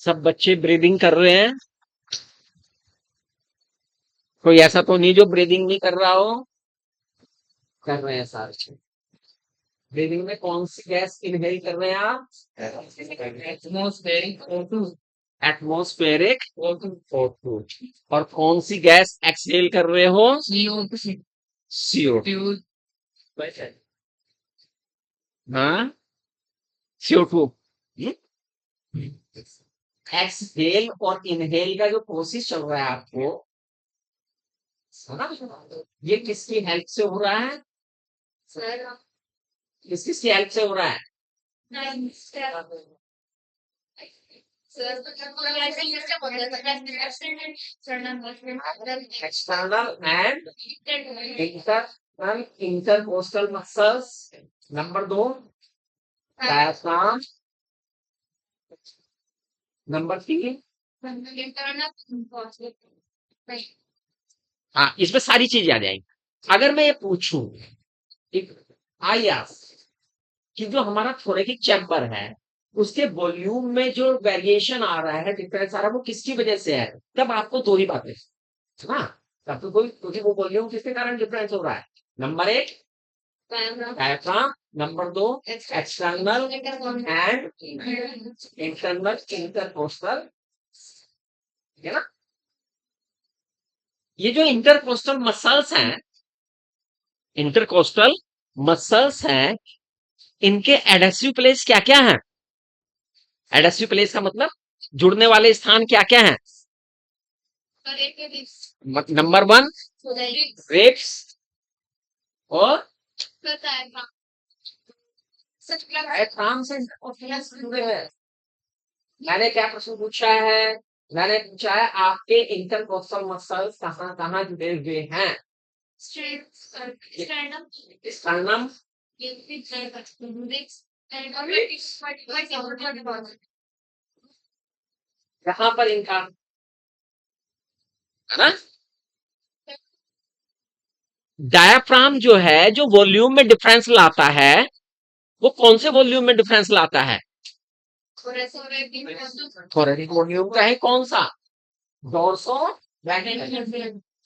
सब बच्चे ब्रीदिंग कर रहे हैं। कोई ऐसा तो नहीं जो ब्रीदिंग नहीं कर रहा हो। कर रहे हैं सारे। ब्रीदिंग में कौन सी गैस इनहेल कर रहे हैं आप? Atmospheric O2। Atmospheric O2। और कौन सी गैस एक्सहेल कर रहे हो? CO2। हाँ, CO2। एक्सहेल और इनहेल का जो प्रोसेस चल रहा है आपको, ये किसकी हेल्प से हो रहा है? किसकी हेल्प से हो रहा है? External and intercostal muscles. Number 2 diaphragm. Number 3 हाँ, इसमें सारी चीजें आ जाएंगी। अगर मैं ये पूछूं, आई आस्क कि जो हमारा थोरेटिक चैम्बर है उसके वॉल्यूम में जो वेरिएशन आ रहा है, डिफरेंस आ रहा है, वो किसकी वजह से है? तब आपको दो ही बातें, है ना? तब तो कोई, क्योंकि वो वॉल्यूम किसके कारण डिफरेंस हो रहा है। Number 1 diaphragm, number 2 external and internal intercostal, है ना? ये जो इंटरकोस्टल मसल्स हैं, इंटरकोस्टल मसल्स हैं, इनके एडेसिव प्लेस क्या क्या है? एडेसिव प्लेस का मतलब जुड़ने वाले स्थान क्या क्या है? नंबर 1 रिब्स और डायफ्राम से जुड़े हैं। मैंने क्या प्रश्न पूछा है? मैंने पूछा है आपके इंटरकोस्टल मसल्स कहाँ कहाँ जुड़े हुए हैं? स्टर्नम, यहाँ पर इनका, है ना? डायाफ्राम जो है, जो वॉल्यूम में डिफरेंस लाता है, वो कौन से वॉल्यूम में डिफरेंस लाता है? थोरेटिक वॉल्यूम का है कौन सा? डोर्सो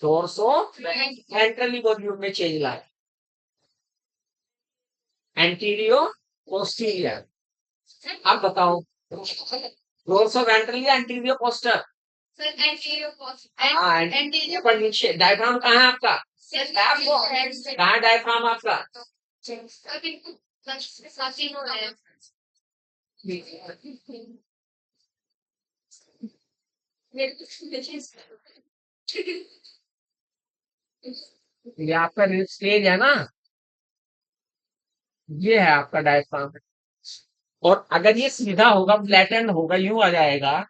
डोर्सो वेंट्रली वॉल्यूम में चेंज लाए। एंटीरियो पोस्टीरियर। आप बताओ, डोर्सो वेंट्रली या एंटीरियो पोस्टर? हाँ, एंटीरियो पर नीचे। डायफ्राम कहाँ है आपका? कहाँ है डायफ्राम आपका? ये आपका रिब स्टेज है ना, ये है आपका डायफ्राम। और अगर ये सीधा होगा, फ्लैटेंड होगा, यूं आ जाएगा,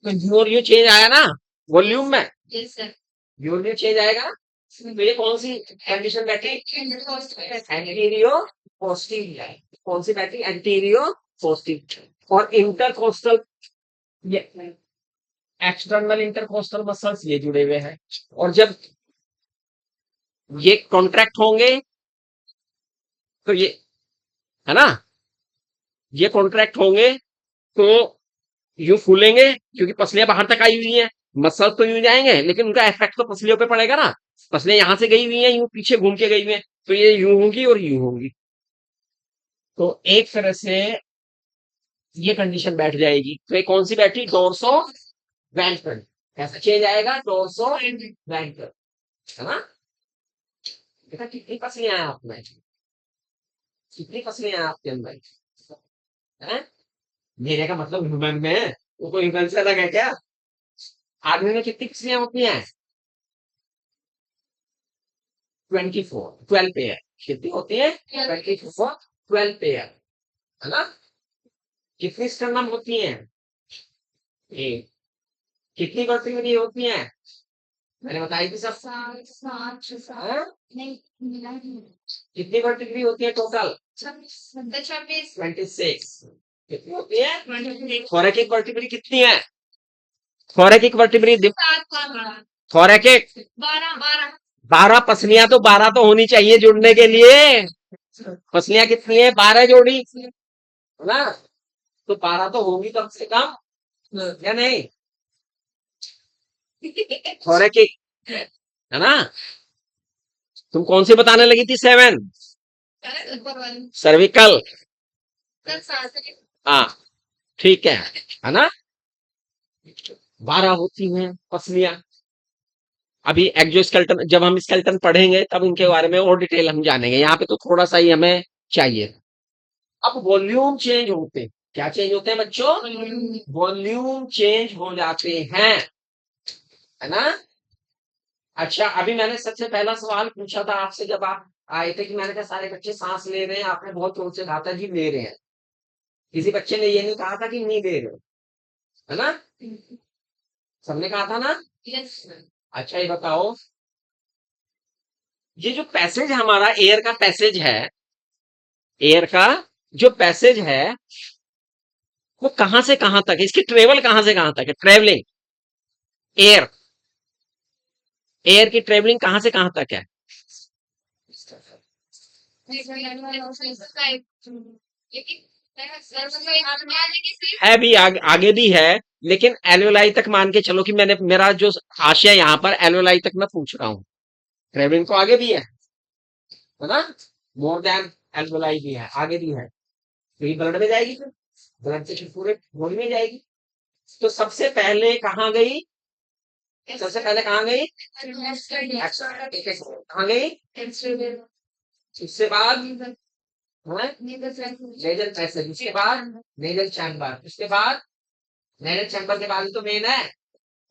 तो यू और यू चेंज आया ना वॉल्यूम में, यू और यू चेंज आएगा। तो ये कौन सी कंडीशन बैठी? एंटीरियो पोस्टीरियर। कौन सी बैठी? एंटीरियो पोस्टीरियर। और इंटरकोस्टल, ये एक्सटर्नल इंटरकोस्टल मसल्स ये जुड़े हुए हैं। और जब ये कॉन्ट्रैक्ट होंगे तो ये, है ना, ये कॉन्ट्रैक्ट होंगे तो यूं फूलेंगे, क्योंकि पसलियां बाहर तक आई हुई हैं। मसल तो यूं जाएंगे, लेकिन उनका इफेक्ट तो पसलियों पे पड़ेगा ना। पसलियां यहां से गई हुई हैं, यूं पीछे घूम के गई हुई हैं, तो ये यूं होंगी और यूं होंगी। तो एक तरह से ये कंडीशन बैठ जाएगी। तो ये कौन सी बैठी? Dorso ventral. कैसा चेंज आएगा? डोर्सो वेंट्रल, है ना? देखा कितनी पसलियां हैं आप में, कितनी पसलियां हैं आपके अंदर, है? मेरे का मतलब ह्यूमन में है, वो कोई ह्यूमन से अलग है क्या? आदमी में कितनी पसलियां होती हैं? 24, 12 पेयर। कितनी होती है? 24, 12 पेयर, है ना? कितनी स्टर्नम होती हैं? एक। कितनी वर्टिब्रेटी होती हैं? मैंने बताई थी सब। हाँ? कितनी वर्टिब्रेटी होती है टोटल? 26। कितनी होती है? थोरैकिक वर्टिब्रेटी कितनी है? थोरैकिक वर्टिब्रेटी, थोरैकिक 12 पसलियां, तो 12 तो होनी चाहिए जुड़ने के लिए। पसलियां कितनी है? 12 जोड़ी। है ना? तो 12 तो होंगी कम से कम, या नहीं? थोड़े है ना? तुम कौन सी बताने लगी थी? 7 सर्विकल। हाँ, ठीक है ना? 12 होती हैं पसलियां। अभी एक्जोस्केलेटन, जब हम स्केलेटन पढ़ेंगे तब इनके बारे में और डिटेल हम जानेंगे, यहाँ पे तो थोड़ा सा ही हमें चाहिए। अब वॉल्यूम चेंज होते हैं। क्या चेंज होते हैं बच्चों? वॉल्यूम चेंज हो जाते हैं, है ना? अच्छा, अभी मैंने सबसे पहला सवाल पूछा था आपसे जब आप आए थे, कि मैंने कहा सारे बच्चे सांस ले रहे हैं, आपने बहुत जोर से कहा था जी ले रहे हैं। किसी बच्चे ने ये नहीं कहा था कि नहीं ले रहे, है ना? सबने कहा था ना? अच्छा, ये बताओ, ये जो पैसेज हमारा एयर का पैसेज है, एयर का जो पैसेज है, वो कहां से कहां तक है? इसकी ट्रेवल कहां से कहां तक है? ट्रेवलिंग, एयर, एयर की ट्रेवलिंग कहां से कहां तक है? है भी, आगे भी है, लेकिन एल्वेलाई तक मान के चलो कि मैंने, मेरा जो आशय यहाँ पर एल्वेलाई तक मैं पूछ रहा हूँ। ट्रेवलिंग तो आगे भी है ना? मोर देन एल्वेलाई भी है, आगे भी है। तो ये ब्लड में जाएगी, फिर ब्लड से फिर पूरे बॉडी में जाएगी। तो सबसे पहले कहाँ गई? सबसे पहले कहाँ गई? कहाँ गई? उससे बाद नेजल पैसेज, उसके बाद नेजल चैम्बर, उसके बाद नेजल चैम्बर के बाद तो मेन है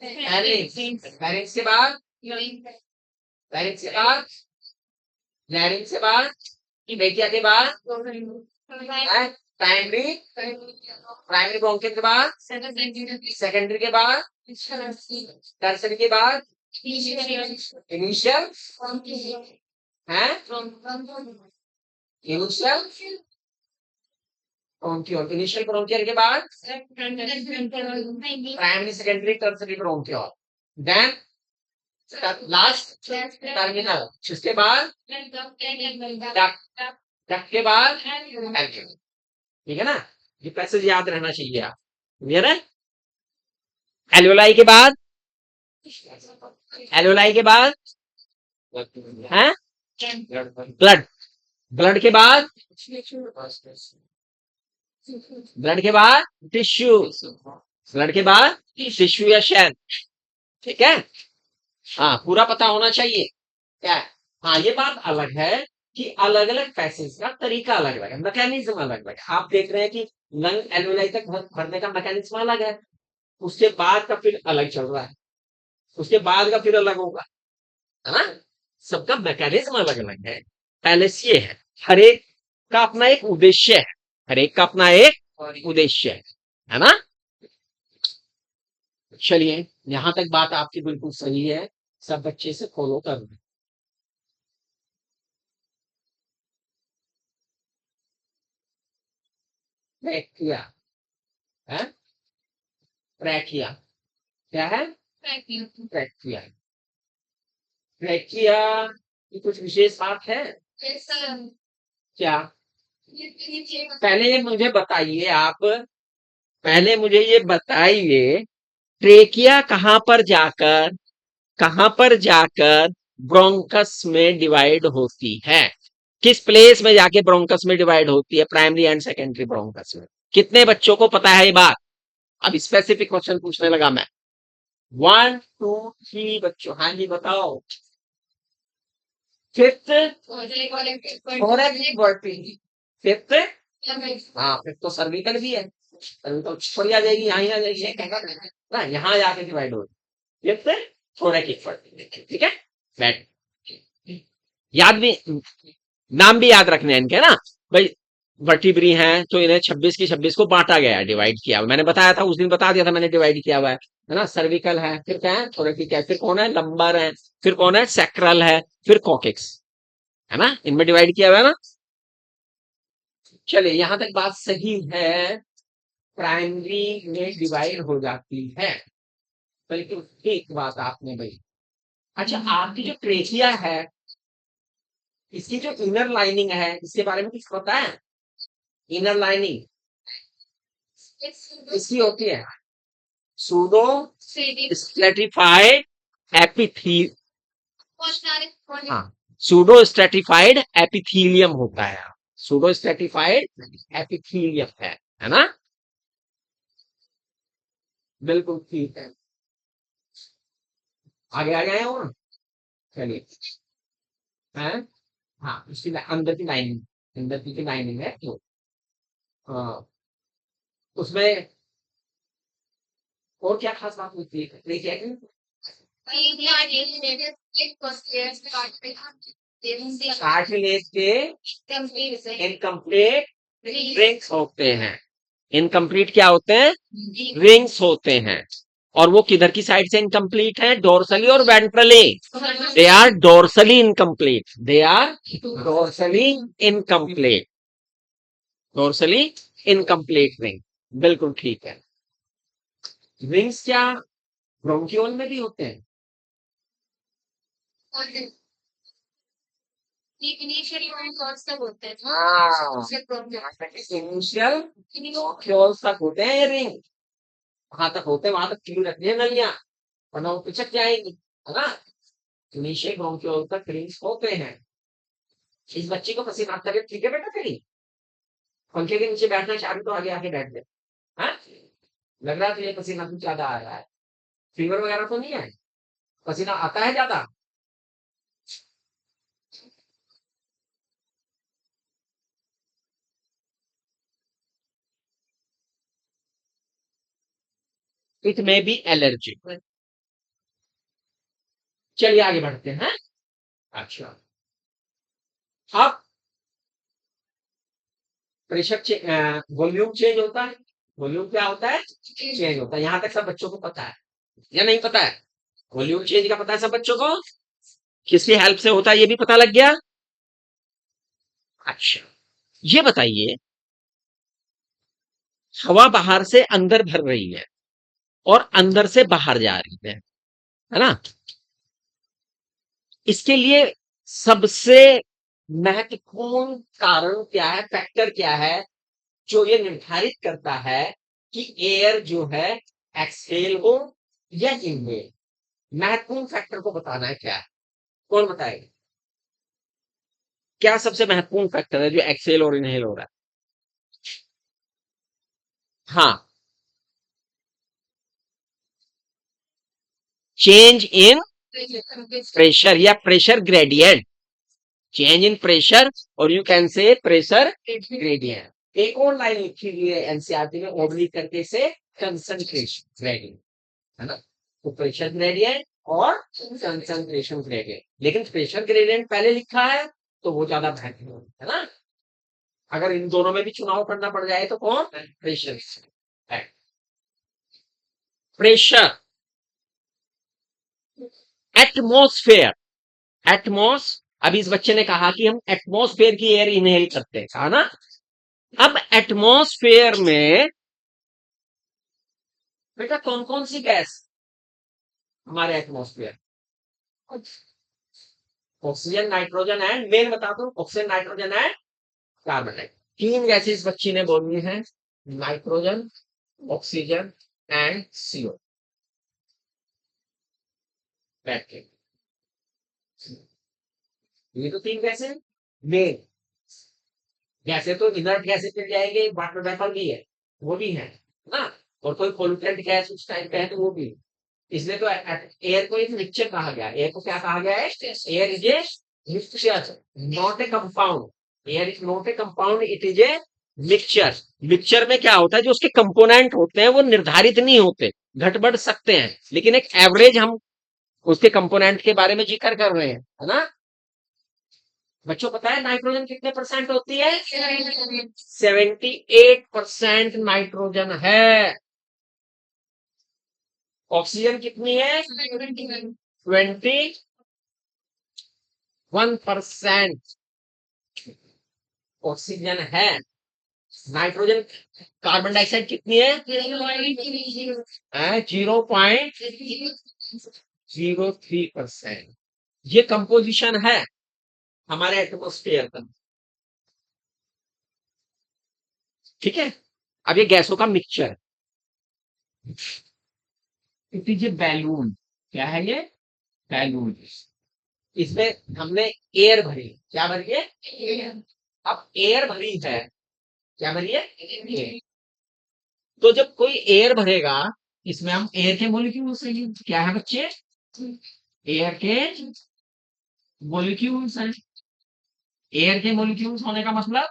लैरिंक्स, लैरिंक्स के बाद, लैरिंक्स के बाद, लैरिंक्स के बाद ट्रेकिया के बाद प्राइमरी, प्राइमरी ब्रोंकियल के बाद सेकेंडरी के बाद टर्सरी के बाद इनिशियल है, इनिशियल ब्रोंकियल, इनिशियल ब्रोंकियल के बाद primary secondary tertiary bronchial, then last terminal, उसके बाद डक, डक के बाद एल्वियोल। ठीक है ना? ये पैसेज याद रहना चाहिए आप, क्लियर है? एल्वियोलाई के बाद, एल्वियोलाई के बाद है ब्लड, ब्लड के बाद, ब्लड के बाद टिश्यू, ब्लड के बाद टिश्यू या शेल। ठीक है? हाँ, पूरा पता होना चाहिए क्या है? हाँ, ये बात अलग है कि अलग अलग पैसेज का तरीका अलग अलग है, मैकेनिज्म अलग अलग है। आप देख रहे हैं कि लंग एल्वेलाई तक भरने का मैकेनिज्म अलग है, उसके बाद का फिर अलग चल रहा है, उसके बाद का फिर अलग होगा, है ना? सबका मैकेनिज्म अलग अलग है। पहले से ये है, हर एक का अपना एक उद्देश्य है, हर एक का अपना एक उद्देश्य है ना? चलिए, यहां तक बात आपकी बिल्कुल सही है, सब बच्चे से फॉलो कर रहे हैं। ट्रैकिया है, ट्रैकिया क्या है? ट्रैकिया, ट्रैकिया की कुछ विशेष बात है क्या? पहले ये मुझे बताइए आप, पहले मुझे ये बताइए, ट्रेकिया कहां पर जाकर ब्रोंकस में डिवाइड होती है? किस प्लेस में जाके ब्रोंकस में डिवाइड होती है, प्राइमरी एंड सेकेंडरी ब्रोंकस में? कितने बच्चों को पता है ये बात? अब स्पेसिफिक क्वेश्चन पूछने लगा मैं। 1 2 3 बच्चों, हाँ जी बताओ। फिफ्थ, फिफ्थ, हाँ फिफ्थ तो सर्विकल भी है, सर्विकल छोड़ी आ जाएगी, यहाँ ही आ जाएगी ना, यहाँ जाके डिवाइड होगी। फिफ्थ थोरेकिक वर्टिब्रेट, ठीक है? बैठ, याद भी, नाम भी याद रखने हैं इनके ना भाई। वर्टिब्री हैं तो इन्हें 26 की 26 को बांटा गया है, डिवाइड किया हुआ। मैंने बताया था उस दिन, बता दिया था मैंने, डिवाइड किया हुआ है ना? सर्विकल है, फिर क्या है? थोरेकिक है, फिर कौन है? लंबर है, फिर कौन है? सैक्रल है, फिर कॉकेक्स, है ना? इनमें डिवाइड किया हुआ है ना? चलिए, यहां तक बात सही है, प्राइमरी में डिवाइड हो जाती है, बिल्कुल ठीक बात आपने भाई। अच्छा, आपकी जो ट्रेकिया है, इसकी जो इनर लाइनिंग है, इसके बारे में कुछ पता है? इनर लाइनिंग, इसकी होती है सूडो स्ट्रेटिफाइड एपिथी हाँ, सूडो स्ट्रेटिफाइड एपिथीलियम होता है। सूडो स्ट्रेटिफाइड एपिथीलियम है ना? बिल्कुल ठीक है। आगे आ गए हो? चलिए। हैं? हाँ, उसकी अंदर की लाइनिंग, अंदर की लाइनिंग है तो हाँ, उसमें और क्या खास बात होती है? देखिए कि कार्टिलेज के इनकम्प्लीट रिंग्स होते हैं। इनकम्प्लीट क्या होते हैं? रिंग्स होते हैं। और वो किधर की साइड से इनकम्प्लीट है? डोर्सली और ventrally. They are dorsally incomplete, they are dorsally incomplete, dorsally incomplete ring. बिल्कुल ठीक है। रिंग्स क्या ब्रोंकियोल में भी होते हैं? इनिशियल ब्रोंक्यूल्स तक होते हैं ये रिंग। वहां तक होते हैं, वहां तक क्यों रखनी है नलियां, वरना वो पिचक जाएंगी, है ना? इनिशियल ब्रोंक्यूल तक रिंग्स होते हैं। इस बच्चे को पसीना आता है, ठीक है बेटा? कहीं पंखे के नीचे बैठना चाह रही तो आगे आके बैठ जाए। हाँ, लग रहा है तुझे पसीना कुछ ज्यादा आ रहा है? फीवर वगैरह तो नहीं है? पसीना आता है ज्यादा? It may be allergic. चलिए आगे बढ़ते हैं। अच्छा, अब प्रेशर वॉल्यूम चेंज होता है। वॉल्यूम क्या होता है? चेंज होता है। यहां तक सब बच्चों को पता है या नहीं पता है? वॉल्यूम चेंज का पता है सब बच्चों को? किसकी हेल्प से होता है ये भी पता लग गया? अच्छा, ये बताइए, हवा बाहर से अंदर भर रही है और अंदर से बाहर जा रही है ना? इसके लिए सबसे महत्वपूर्ण कारण क्या है, फैक्टर क्या है जो ये निर्धारित करता है कि एयर जो है एक्सहेल हो या इनहेल? महत्वपूर्ण फैक्टर को बताना है क्या है? कौन बताएगा? क्या सबसे महत्वपूर्ण फैक्टर है जो एक्सहेल और इनहेल हो रहा है? हाँ, चेंज इन प्रेशर या pressure gradient. Change in pressure, और you can say pressure gradient. एक और लाइन लिखी हुई है एनसीईआरटी में ओब्लिक करके से, कंसंट्रेशन ग्रेडियंट, है ना? तो प्रेशर ग्रेडियंट और कंसंट्रेशन ग्रेडियंट, लेकिन प्रेशर ग्रेडियंट पहले लिखा है तो वो ज्यादा महत्वपूर्ण है ना? अगर इन दोनों में भी चुनाव करना पड़ जाए तो कौन? प्रेशर। प्रेशर, एटमोस्फेयर, एटमोस अभी इस बच्चे ने कहा कि हम एटमोस्फेयर की एयर इनहेल करते हैं, कहा ना? अब एटमोस्फेयर में बेटा कौन कौन सी गैस हमारे atmosphere? Oxygen, nitrogen and, main बता दो, oxygen, nitrogen and carbon dioxide. तीन गैसेस बच्ची ने बोली है, नाइट्रोजन, ऑक्सीजन एंड सीओ। बैठ के ये तो तीन गैसें मेन। गैसें तो इनर्ट गैसें मिल जाएंगे, वाटर वेपर भी है, वो भी है ना? और कोई पोल्यूटेंट गैस उस टाइम पे है तो वो भी। इसलिए तो एयर को एक मिक्सचर कहा गया। एयर को क्या कहा गया है? Air is a mixture, not a compound. Air is not a compound, it is a mixture. Mixture में क्या होता है, जो उसके कंपोनेंट होते हैं वो निर्धारित नहीं होते, घट बढ़ सकते हैं, लेकिन एक एवरेज हम उसके कंपोनेंट के बारे में जिक्र कर रहे हैं, है ना? बच्चों पता है नाइट्रोजन कितने परसेंट होती है? 78% नाइट्रोजन है। ऑक्सीजन कितनी है? 21% ऑक्सीजन है। नाइट्रोजन, कार्बन डाइऑक्साइड कितनी है? 0.03%। ये कंपोजिशन है हमारे एटमोस्फेयर का, ठीक है? अब ये गैसों का मिक्सचर है। It is a balloon. क्या है ये? बैलून। इसमें हमने एयर भरी। क्या भरी है? एयर। अब एयर भरी है। क्या भरी है? एयर। तो जब कोई एयर भरेगा, इसमें हम एयर के मॉलिक्यूल्स हैं। क्या है बच्चे? एयर के मॉलिक्यूल्स हैं। एयर के मॉलिक्यूल्स होने का मतलब,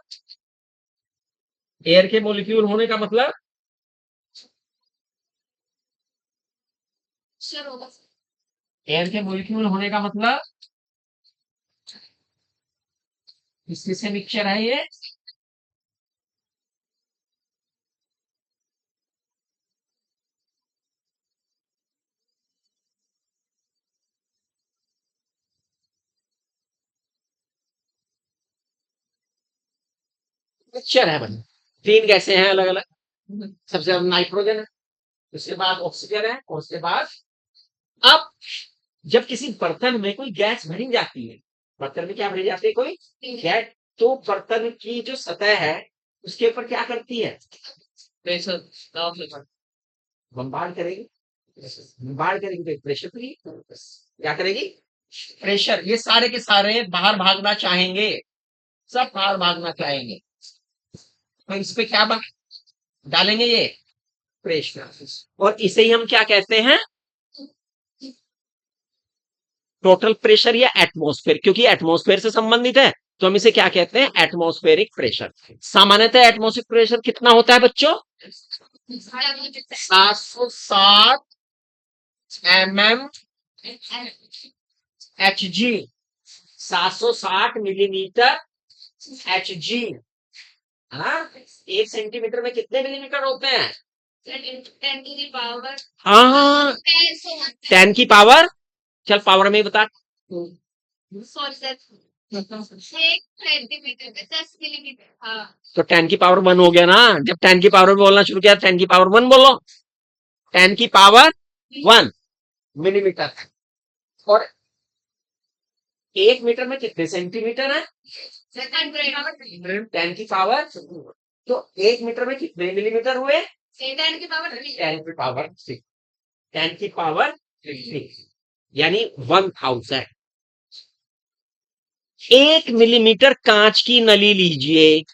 एयर के मॉलिक्यूल होने का मतलब एयर के मॉलिक्यूल होने का मतलब किससे मिक्सचर है ये? मिक्सचर है बनी। तीन गैसें हैं अलग अलग। सबसे ज्यादा नाइट्रोजन है, उसके बाद ऑक्सीजन है, और उसके बाद, अब जब किसी बर्तन में कोई गैस भरी जाती है, बर्तन में क्या भरी जाती है? कोई गैस। तो बर्तन की जो सतह है उसके ऊपर क्या करती है? प्रेशर। बम्बार्ड करेगी। बम्बार्ड करेगी तो प्रेशर फ्री। क्या करेगी? प्रेशर। ये सारे के सारे बाहर भागना चाहेंगे, सब बाहर भागना चाहेंगे। तो इस पे क्या डालेंगे? ये प्रेशर। और इसे ही हम क्या कहते हैं? टोटल प्रेशर या एटमॉस्फेयर, क्योंकि एटमॉस्फेयर से संबंधित है तो हम इसे क्या कहते हैं? Atmospheric pressure. सामान्यतः एटमॉस्फेरिक प्रेशर कितना होता है बच्चों? 760 mm Hg। 760 millimetre Hg। एक सेंटीमीटर में कितने मिलीमीटर होते हैं? 10 की पावर। हाँ, 10 की पावर। चल पावर में ही बता। सॉरी सर, 1 सेंटीमीटर में 10 मिलीमीटर। हाँ, तो 10 की पावर 1 हो गया ना। जब 10 की पावर में बोलना शुरू किया, 10 की पावर 1 बोलो। 10 की पावर 1 मिलीमीटर। और 1 मीटर में कितने सेंटीमीटर है? 10 की पावर। तो 1 मीटर में कितने मिलीमीटर हुए? 10 की पावर 6। 10 की पावर 6 यानी 1000। 1 मिलीमीटर कांच की नली लीजिए।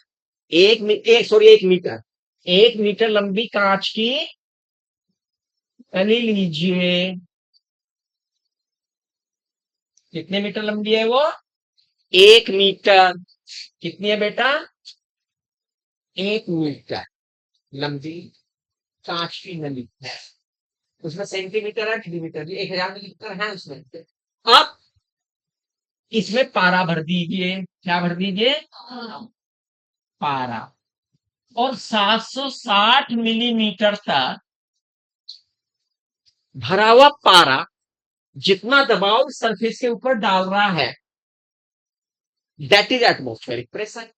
Sorry, 1 metre. 1 मीटर लंबी कांच की नली लीजिए। कितने मीटर लंबी है वो? 1 मीटर। कितनी है बेटा? 1 मीटर लंबी कांच की नली है। उसमें सेंटीमीटर है, मिलीमीटर, 1000 मिलीमीटर है उसमें। अब इसमें पारा भर दीजिए। क्या भर दीजिए? पारा। और 760 मिलीमीटर तक भरा हुआ पारा जितना दबाव सरफेस के ऊपर डाल रहा है, दैट इज एटमॉस्फेरिक प्रेशर।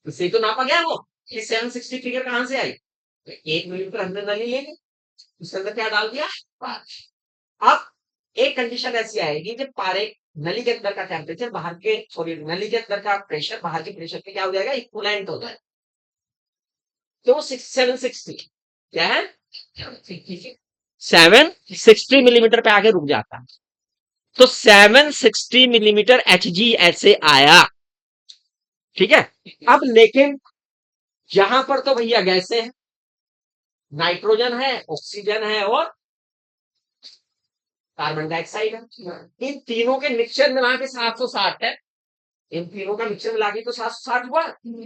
इससे तो नापा गया वो। ये 760 फिगर कहां से आई? तो 1 मिलीमीटर हमने नली ले ली, उसके अंदर क्या डाल दिया? पारा। अब एक कंडीशन ऐसी आएगी जब पारे, नली के अंदर का टेम्परेचर बाहर के, सॉरी, नली के अंदर का प्रेशर बाहर के प्रेशर पे क्या हो जाएगा? इक्विवेलेंट हो जाएगा। तो 760 क्या है? 760 मिलीमीटर पे आके रुक जाता है। तो 760 मिलीमीटर Hg ऐसे आया। ठीक है। अब लेकिन यहां पर तो भैया गैसें हैं, नाइट्रोजन है, ऑक्सीजन है, और कार्बन डाइऑक्साइड है। इन तीनों के मिक्सचर मिला के 760 है। इन तीनों का मिक्सचर मिला के तो 760 हुआ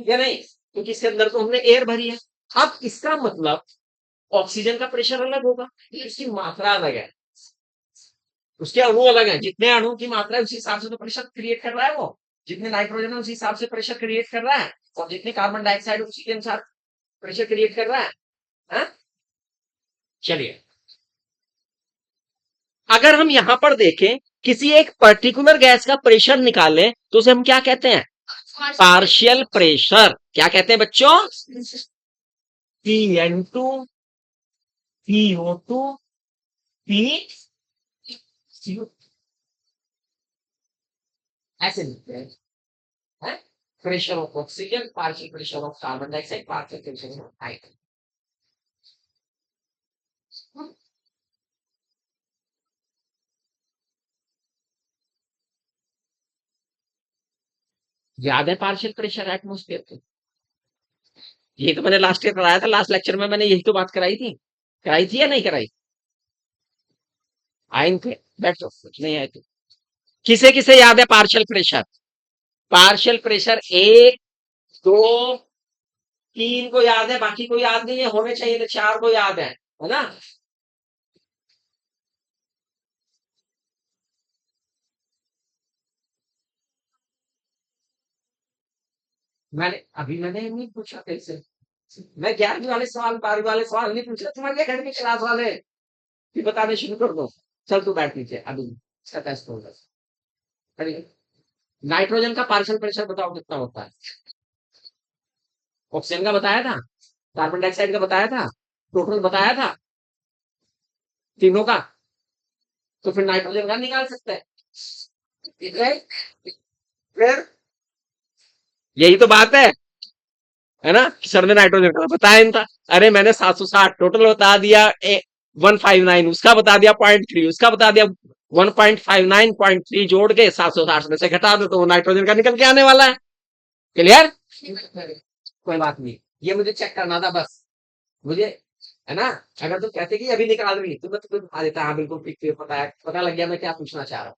या नहीं? क्योंकि इसके अंदर तो हमने एयर भरी है। अब इसका मतलब ऑक्सीजन का प्रेशर अलग होगा, उसकी मात्रा अलग है, उसके अणु अलग है। जितने अणु की मात्रा है उसी हिसाब से तो प्रेशर क्रिएट कर रहा है वो। जितने नाइट्रोजन है उसी हिसाब से प्रेशर क्रिएट कर रहा है, और जितने कार्बन डाइऑक्साइड उसी के अनुसार प्रेशर क्रिएट कर रहा है। हाँ? चलिए, अगर हम यहां पर देखें, किसी एक पर्टिकुलर गैस का प्रेशर निकालें तो उसे हम क्या कहते हैं? Partial pressure. क्या कहते हैं बच्चों? PN2, PO2, PCO। ऐसे लिखते हैं। Pressure of oxygen, partial pressure of carbon dioxide, partial pressure of hydrogen. याद है पार्शियल प्रेशर एटमोस्फेयर पे? ये तो मैंने लास्ट ईयर कराया था, लास्ट लेक्चर में मैंने यही तो बात कराई थी या नहीं कराई? आए थे? बैठो, कुछ नहीं आए थे। किसे किसे याद है पार्शियल प्रेशर? पार्शियल प्रेशर एक, दो, तीन को याद है, बाकी को याद नहीं है, होने चाहिए तो चार को याद है ना? मैंने नहीं पूछा कैसे। मैं 11वीं वाले सवाल, 12वीं वाले सवाल नहीं पूछा, तुम्हारे घर की क्लास वाले कि बताने शुरू कर दो। चल तू बैठ नीचे, अभी इसका टेस्ट होगा। अरे, नाइट्रोजन का पार्शियल प्रेशर बताओ कितना होता है? ऑक्सीजन का बताया था, कार्बन डाइऑक्साइड का बताया था, टोटल बताया था तीनों का। तो फिर नाइट्रोजन का निकाल सकते हैं। फिर यही तो बात है ना? सर ने नाइट्रोजन का बताया नहीं था। अरे मैंने 760 टोटल बता दिया, 159 उसका बता दिया, 0.3 उसका बता दिया, 1.59 0.3 जोड़ के 760 में से घटा दो तो वो नाइट्रोजन का निकल के आने वाला है। क्लियर? कोई बात नहीं, ये मुझे चेक करना था बस। मुझे, है ना? अगर तुम कहते कि अभी निकाल रही तो मैं तुम्हें बता देता, हाँ बिल्कुल पता लग गया मैं क्या पूछना चाह रहा हूँ।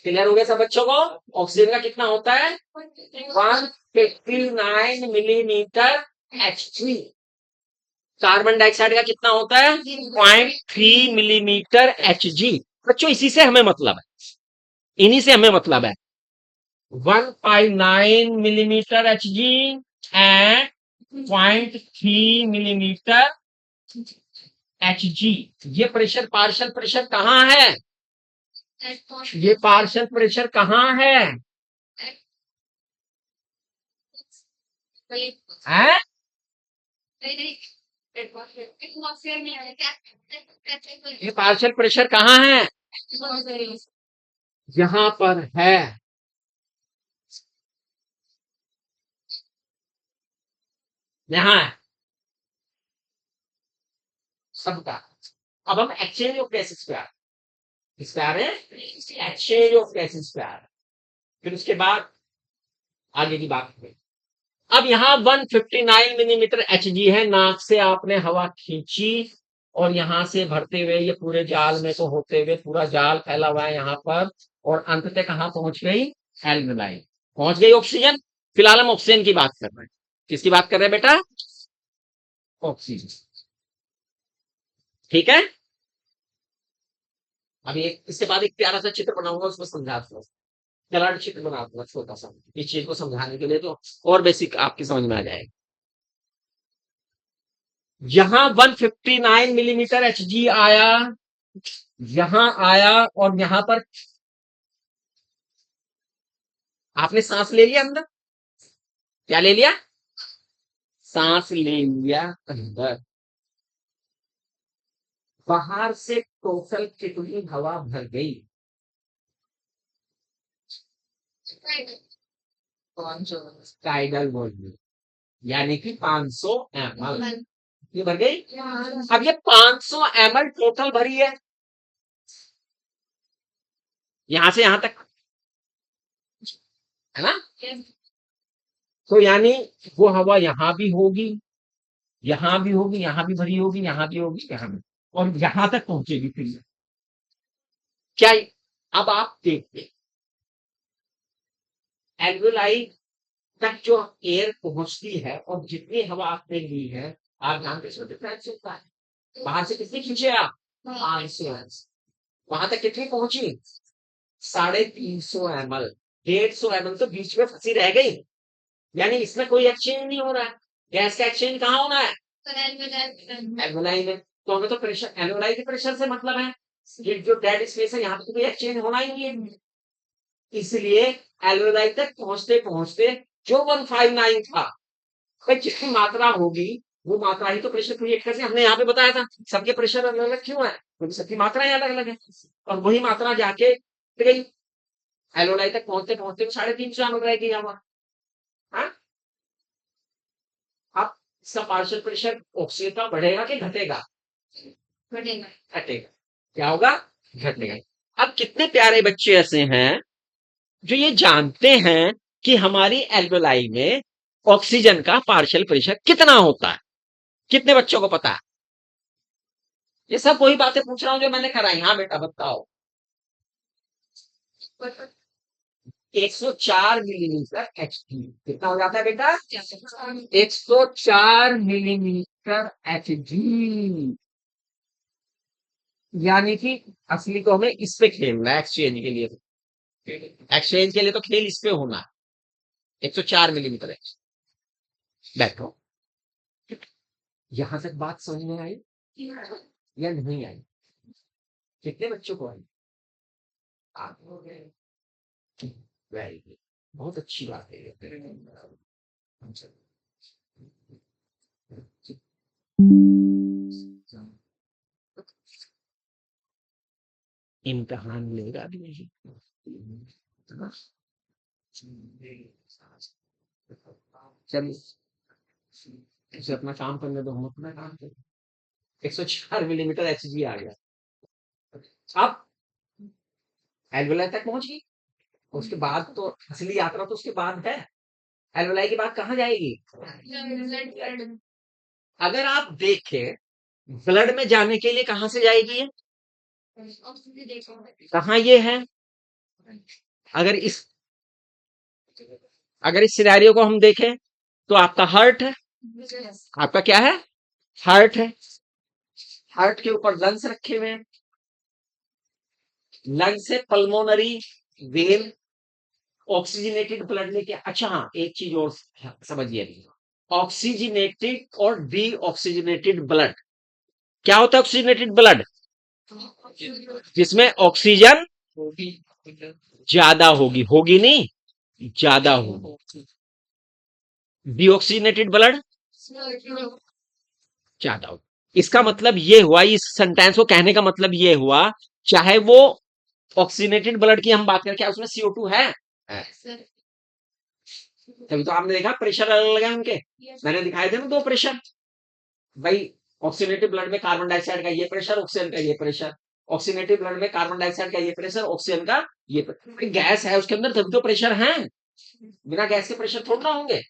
क्लियर हो गया सब बच्चों को? ऑक्सीजन का कितना होता है? 159 मिलीमीटर H3। कार्बन डाइऑक्साइड का कितना होता है? 0.3 मिलीमीटर Hg। बच्चों इसी से हमें मतलब है, इन्हीं से हमें मतलब है। 159 millimetre Hg and 0.3 millimetre Hg। ये प्रेशर, पार्शियल प्रेशर कहाँ है? ये पार्शियल प्रेशर कहाँ है? हैं? ये पार्शियल प्रेशर कहाँ है? यहाँ पर है। यहाँ है सबका। अब हम एक्सचेंज ऑफ गैसेस पे आ रहे हैं। इस पे आ रहे हैं, एक्सचेंज ऑफ गैसेस पे आ रहे हैं। फिर उसके बाद आगे की बात करें। अब यहाँ 159 मिलीमीटर Hg है, नाक से आपने हवा खींची और यहां से भरते हुए ये पूरे जाल में को होते हुए पूरा जाल फैला हुआ है यहाँ पर, और अंततः कहाँ पहुंच गई? एल्वेलाई पहुंच गई ऑक्सीजन। फिलहाल हम ऑक्सीजन की बात कर रहे हैं। किसकी बात कर रहे हैं बेटा? ऑक्सीजन। ठीक है। अभी एक इसके बाद एक प्यारा सा चित्र बनाऊंगा, उसमें समझा दूंगा, कलर चित्र बना दूंगा छोटा सा, इस चीज को समझाने के लिए, तो और बेसिक आपकी समझ में आ जाएगा। यहां 159 मिलीमीटर Hg आया, यहां आया, और यहां पर आपने सांस ले लिया अंदर। क्या ले लिया? सांस ले लिया अंदर। बाहर से टोटल कितनी हवा भर गई? टाइडल वॉल्यूम, यानी कि 500 ml ये भर गई। अब ये 500 ml टोटल भरी है, यहां से यहां तक, है ना? तो यानी वो हवा यहां भी होगी, यहां भी होगी, यहां भी भरी होगी, यहां भी होगी, यहां भी, और यहां तक पहुंचेगी फिर क्या? अब आप देखिए, एल्वेलाई तक जो एयर पहुंचती है और जितनी हवा आपने ली है, आप जानते हैं इसमें डिफरेंस होता है। बाहर से कितनी खींचे आप? 500। वहां तक कितनी पहुंची? 350 ml। 150 ml तो बीच में फंसी रह गई, यानी इसमें कोई एक्सचेंज नहीं हो रहा है। गैस का एक्सचेंज कहाँ होना है? एल्वेलाई में। तो हमें तो प्रेशर, एल्वेलाई के प्रेशर से मतलब है, ये जो डेड स्पेस है यहाँ पे तो कोई एक्सचेंज होना ही नहीं है। इसलिए एल्वेलाई तक पहुंचते पहुंचते जो 159 था, भाई जितनी मात्रा होगी वो मात्रा ही तो प्रेशर क्रिएट करती है। हमने यहाँ पे बताया था सबके प्रेशर अलग अलग क्यों है, क्योंकि सबकी मात्राएं अलग अलग है, और वही मात्रा जाके गई एल्वेलाई तक पहुंचते पहुंचते 350 ml रह गई हवा। इसका पार्शियल प्रेशर ऑक्सीजन का बढ़ेगा कि घटेगा? घटेगा। घटेगा। क्या होगा? घटेगा। अब कितने प्यारे बच्चे ऐसे हैं जो ये जानते हैं कि हमारी एल्वेलाई में ऑक्सीजन का पार्शियल प्रेशर कितना होता है? कितने बच्चों को पता है? ये सब वही बातें पूछ रहा हूं जो मैंने कराई। हाँ बेटा बताओ। 104 मिलीमीटर Hg कितना हो जाता है बेटा? 104 मिलीमीटर Hg। यानी कि असली को हमें इस पे खेलना है एक्सचेंज के लिए। एक्सचेंज के लिए तो खेल इस पे होना है। 104 मिलीमीटर Hg। बैठो। यहां तक बात समझ में आई या नहीं आई? कितने बच्चों को आई? आप हो गए। Very good. बहुत अच्छी बात है। इम्तिहान लेगा भी नहीं। चलिए उसे अपना काम करने दो, हम अपना काम करें। 104 मिलीमीटर Hg आ गया। अब एल्वेलाई तक पहुंच गई। उसके बाद तो असली यात्रा तो उसके बाद है। एल्वेलाई के बाद कहाँ जाएगी? अगर आप देखें ब्लड में जाने के लिए कहां से जाएगी ये? कहाँ ये है? अगर इस सिनेरियो को हम देखें तो आपका हार्ट है। आपका क्या है? हार्ट है। हार्ट के ऊपर लंग्स रखे हुए हैं। लंग्स से पल्मोनरी वेन ऑक्सीजनेटेड ब्लड लेके। अच्छा हाँ, एक चीज और समझिए। ऑक्सीजनेटेड और डी ऑक्सीजनेटेड ब्लड। क्या होता है ऑक्सीजनेटेड ब्लड? जिसमें ऑक्सीजन ज्यादा होगी। होगी नहीं, ज्यादा होगी। डीऑक्सीजनेटेड ब्लड ज्यादा होगी। इसका मतलब ये हुआ, इस सेंटेंस को कहने का मतलब ये हुआ, चाहे वो ऑक्सीजनेटेड ब्लड की हम बात करें, क्या उसमें CO2 है? तभी तो आपने देखा प्रेशर अलग अलग है उनके। मैंने दिखाए थे ना 2 प्रेशर भाई। ऑक्सीजनेटेड ब्लड में कार्बन डाइऑक्साइड का ये प्रेशर, ऑक्सीजन का ये प्रेशर। ऑक्सीजनेटेड ब्लड में कार्बन डाइऑक्साइड का ये प्रेशर, ऑक्सीजन का ये प्रेशर। गैस है उसके अंदर तभी तो प्रेशर है। बिना गैस के प्रेशर थोड़ा ना होंगे।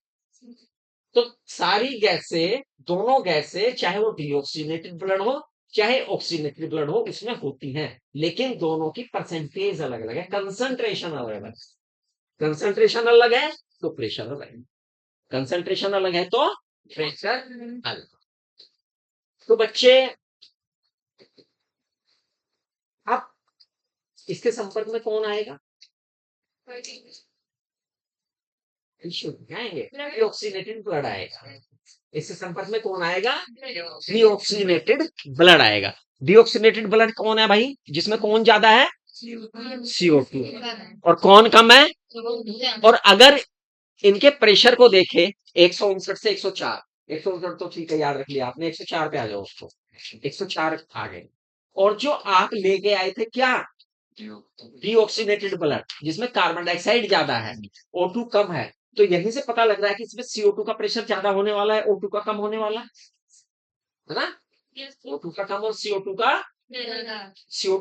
तो सारी गैसें, दोनों गैसें, चाहे वो डीऑक्सीजनेटेड ब्लड हो चाहे ऑक्सीजनेटेड ब्लड हो, उसमें होती हैं। लेकिन दोनों की परसेंटेज अलग अलग है, कंसंट्रेशन अलग अलग है। कंसंट्रेशन अलग है तो प्रेशर अलग है। कंसंट्रेशन अलग है तो प्रेशर अलग। तो बच्चे अब इसके संपर्क में कौन आएगा? डीऑक्सीजनेटेड ब्लड आएगा। इसके संपर्क में कौन आएगा? डीऑक्सीजनेटेड ब्लड आएगा। डीऑक्सीजनेटेड ब्लड कौन है भाई? जिसमें कौन ज्यादा है? CO2। और कौन कम है? और अगर इनके प्रेशर को देखे 159 से 104, 159 तो ठीक है याद रख लिया आपने, 104 पे आ जाओ उसको। 104 आ गए। और जो आप लेके आए थे क्या? डीऑक्सीनेटेड ब्लड जिसमें कार्बन डाइऑक्साइड ज्यादा है, O2 कम है। तो यहीं से पता लग रहा है कि इसमें CO2 का प्रेशर ज्यादा होने वाला है, O2 का कम होने वाला है ना? O2 का कम और CO2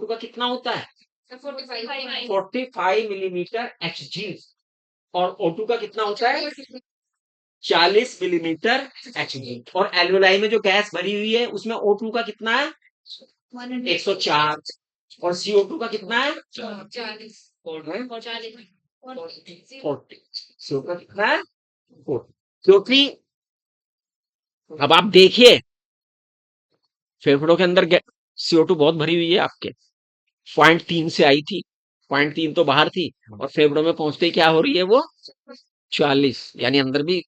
का कितना होता है? 45 मिलीमीटर Hg। और O2 का कितना होता है? 40 मिलीमीटर Hg। और एल्वेलाई में जो गैस भरी हुई है उसमें O2 का कितना है? 104। और CO2 का कितना है? 40। 40। CO2 का कितना है? 40। क्योंकि अब आप देखिए फेफड़ों के अंदर CO2 बहुत भरी हुई है आपके। 0.3 से आई थी, 0.3 तो बाहर थी, और फेफड़ों में पहुंचते ही क्या हो रही है वो? 40। यानी अंदर भी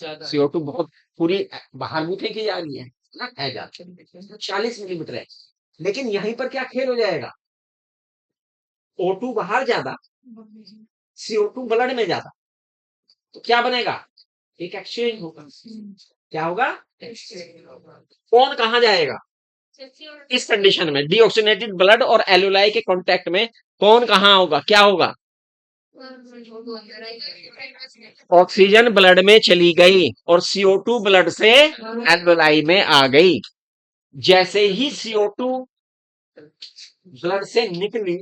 CO2 बहुत पूरी बाहर भी फेंकी जा रही है ना, है जाती है। 40 मिलीमीटर है। लेकिन यहीं पर क्या खेल हो जाएगा? O2 बाहर ज्यादा, CO2 ब्लड में ज्यादा। तो क्या बनेगा? एक एक्सचेंज होगा। क्या होगा? कौन कहां जाएगा? इस कंडीशन में डीऑक्सीनेटेड ब्लड और एल्वेलाई के कांटेक्ट में कौन कहां होगा? क्या होगा? ऑक्सीजन ब्लड में चली गई और CO2 ब्लड से एल्वेलाई में आ गई। जैसे ही CO2 ब्लड से निकली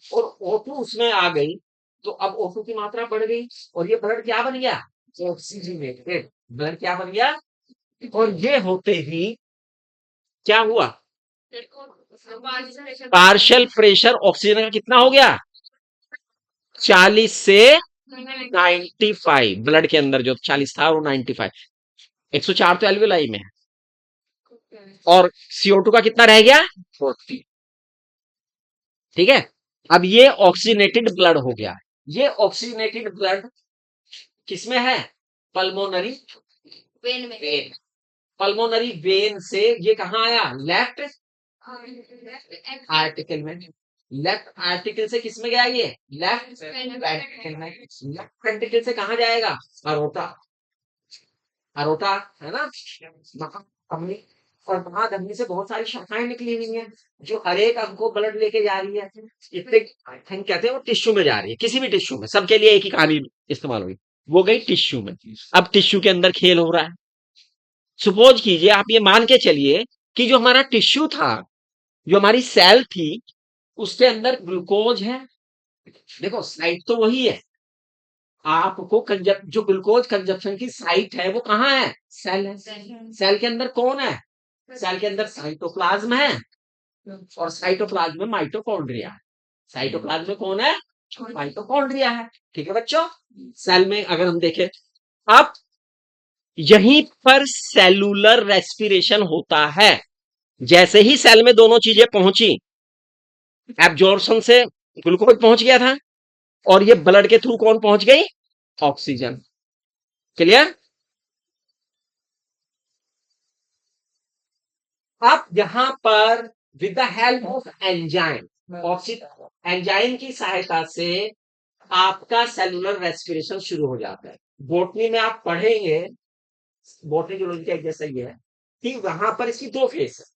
और O2 उसमें आ गई, तो अब O2 की मात्रा बढ़ गई और ये ब्लड क्या बन गया? ऑक्सीजनेटेड ब्लड क्या बन गया? और ये होते ही क्या हुआ? पार्शियल प्रेशर ऑक्सीजन का कितना हो गया? 40 से 95। ब्लड के अंदर जो 40 था वो 95। 104 तो एल्वेलाई में है और CO2 का कितना रह गया? 40। ठीक है, अब ये ऑक्सीजनेटेड ब्लड हो गया। ये ऑक्सीजनेटेड ब्लड किसमें है? Pulmonary vein. पल्मोनरी वेन से ये कहां आया? लेफ्ट आर्टिकल में। लेफ्ट आर्टिकल से किस में गया? ये लेफ्ट वेंट्रिकल में। लेफ्ट वेंट्रिकल से कहां जाएगा? अरोटा। अरोटा है ना, महाधमनी। और महाधमनी से बहुत सारी शाखाएं निकली हुई हैं जो हर एक अंग को ब्लड लेके जा रही है। इतने आई थिंक कहते हैं वो टिश्यू में जा रही है, किसी भी टिश्यू में, सबके लिए एक ही कहानी इस्तेमाल हुई। वो गई टिश्यू में। अब टिश्यू के अंदर खेल हो रहा है। सपोज कीजिए, आप ये मान के चलिए कि जो हमारा टिश्यू था, जो हमारी सेल थी, उसके अंदर ग्लूकोज है। देखो साइट तो वही है। आपको जो ग्लूकोज कंजप्शन की साइट है वो कहाँ है? सेल है। सेल के अंदर कौन है? सेल के अंदर साइटोप्लाज्म है और साइटोप्लाज्म में माइटोकॉन्ड्रिया है। साइटोप्लाज्म में कौन है? माइटोकॉन्ड्रिया है। ठीक है बच्चों, सेल में अगर हम देखें, अब यहीं पर सेलुलर रेस्पिरेशन होता है। जैसे ही सेल में दोनों चीजें पहुंची, एब्जॉर्प्शन से ग्लूकोज पहुंच गया था और ये ब्लड के थ्रू कौन पहुंच गई? ऑक्सीजन। क्लियर? अब यहां पर with the help of enzyme, oxygen enzyme की सहायता से आपका सेलुलर रेस्पिरेशन शुरू हो जाता है। बोटनी में आप पढ़ेंगे, बोटनी जूलॉजी का जैसा ही है कि वहां पर इसकी दो फेस है,